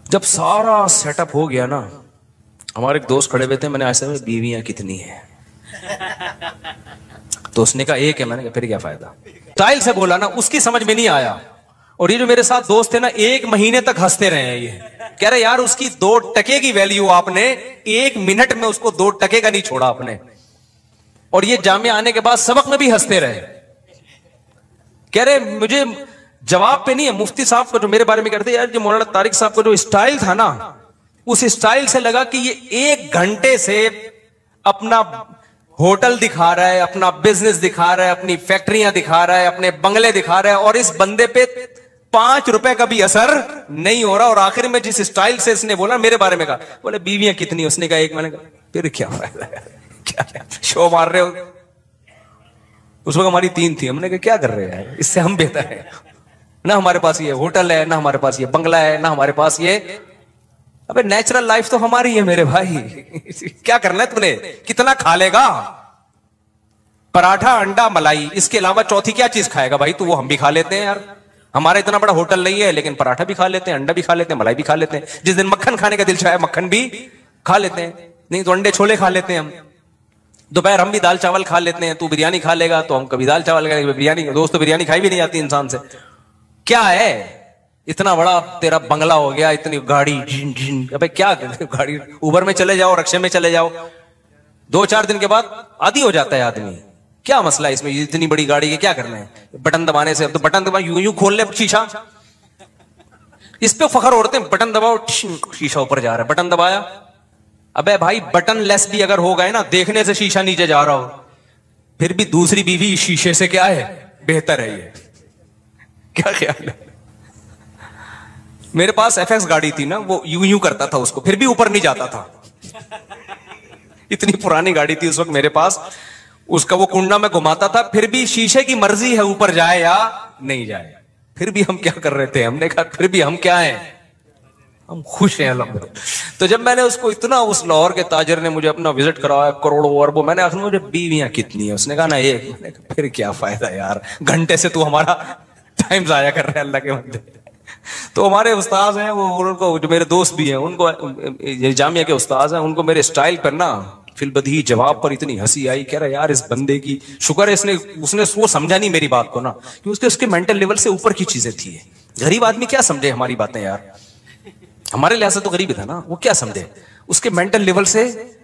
جب سارا سیٹ اپ ہو گیا نا, ہمارے ایک دوست کھڑے ہوئے تھے, میں نے ایسے میں بیویاں کتنی ہیں, تو اس نے کہا 1 ہے. میں نے کہا پھر کیا فائدہ, اسٹائل سے بولا نا, اس کی سمجھ میں نہیں آیا. اور یہ جو میرے ساتھ دوست تھے نا, 1 مہینے تک ہنستے رہے ہیں. یہ کہہ رہے یار اس کی 2 ٹکے کی ویلیو آپ نے 1 منٹ میں اس کو 2 ٹکے کا نہیں چھوڑا آپ نے. اور یہ جامعہ آنے کے بعد سبق میں بھی ہنستے رہے. کہہ رہے مجھے جواب پہ نہیں ہے, مفتی صاحب کو جو میرے بارے میں کہتے یار جو مولانا طارق صاحب کو جو اسٹائل تھا نا, اس اسٹائل سے لگا کہ یہ 1 گھنٹے سے اپنا ہوٹل دکھا رہا ہے, اپنا بزنس دکھا رہا ہے, اپنی فیکٹریاں دکھا رہا ہے, اپنے بنگلے دکھا رہا ہے, اور اس بندے پہ 5 روپے کا بھی اثر نہیں ہو رہا. اور آخر میں جس اسٹائل سے اس نے بولا میرے بارے میں کہا, بولے بیویاں کتنی, اس نے کہا 1. میں نے کہا پھر کیا فائدہ ہے, کیا شو مار رہے ہو. اس وقت ہماری 3 تھی, ہم نے کہا کیا کر رہے ہیں, اس سے ہم بہتر ہیں. نہ ہمارے پاس یہ ہوٹل ہے, نہ ہمارے پاس یہ بنگلہ ہے, نہ ہمارے پاس یہ, ابے نیچرل لائف تو ہماری ہے میرے بھائی. کیا کرنا ہے تم نے, کتنا کھا لے گا, پراٹھا, انڈا, ملائی, اس کے علاوہ چوتھی کیا چیز کھائے گا بھائی. تو وہ ہم بھی کھا لیتے ہیں یار, ہمارا اتنا بڑا ہوٹل نہیں ہے, لیکن پراٹھا بھی کھا لیتے ہیں, انڈا بھی کھا لیتے ہیں, ملائی بھی کھا لیتے ہیں. جس دن مکھن کھانے کا دل چاہے مکھن بھی کھا لیتے ہیں, نہیں تو انڈے چھولے کھا لیتے ہیں ہم. دوپہر ہم بھی دال چاول کھا لیتے ہیں, تو بریانی کھا لے گا تو ہم کبھی دال چاول کھائیں گے. بریانی دوست بریانی کھائی بھی نہیں جاتی انسان سے. کیا ہے اتنا بڑا تیرا بنگلہ ہو گیا, اتنی گاڑی, ابے کیا گاڑی, اوبر میں چلے جاؤ, رکشے میں چلے جاؤ, 2-4 دن کے بعد عادی ہو جاتا ہے آدمی. کیا مسئلہ ہے اس میں, اتنی بڑی گاڑی کے کیا کرنا ہے, بٹن دبانے سے. اب تو بٹن دبا یوں کھول لے شیشہ, اس پہ فخر ہوتے ہیں, بٹن دباؤ شیشہ اوپر جا رہا ہے, بٹن دبایا. ابے بھائی بٹن لیس بھی اگر ہو گئے نا, دیکھنے سے شیشہ نیچے جا رہا ہو, پھر بھی دوسری بیوی شیشے سے کیا ہے, بہتر ہے. یہ کیا خیال ہے. میرے پاس FX گاڑی تھی نا, وہ یوں کرتا تھا اس کو, پھر بھی اوپر نہیں جاتا تھا. اتنی پرانی گاڑی تھی اس وقت میرے پاس, اس کا وہ کنڈا میں گھماتا تھا, پھر بھی شیشے کی مرضی ہے اوپر جائے یا نہیں جائے. پھر بھی ہم کیا کر رہے تھے, ہم نے کہا پھر بھی ہم کیا ہیں, ہم خوش ہیں الحمدللہ. تو جب میں نے اس کو اتنا, اس لاہور کے تاجر نے مجھے اپنا وزٹ کرایا, کروڑوں اربوں, میں نے آخر مجھے بیویاں کتنی ہیں, اس نے کہا نا 1. میں نے کہا پھر کیا فائدہ یار, گھنٹے سے تو ہمارا ٹائم ضائع کر رہے ہیں اللہ کے بندے. تو ہمارے استاذ ہیں وہ, ان کو جو میرے دوست بھی ہیں, ان کو جامعہ کے استاذ ہیں, ان کو میرے اسٹائل پر نا فی البدیہی جواب پر اتنی ہنسی آئی. کہہ رہا یار اس بندے کی شکر ہے اس نے وہ سمجھا نہیں میری بات کو نا, کہ اس کے مینٹل لیول سے اوپر کی چیزیں تھی. غریب آدمی کیا سمجھے ہماری باتیں یار, ہمارے لحاظ سے تو غریب تھا نا, وہ کیا سمجھے, اس کے مینٹل لیول سے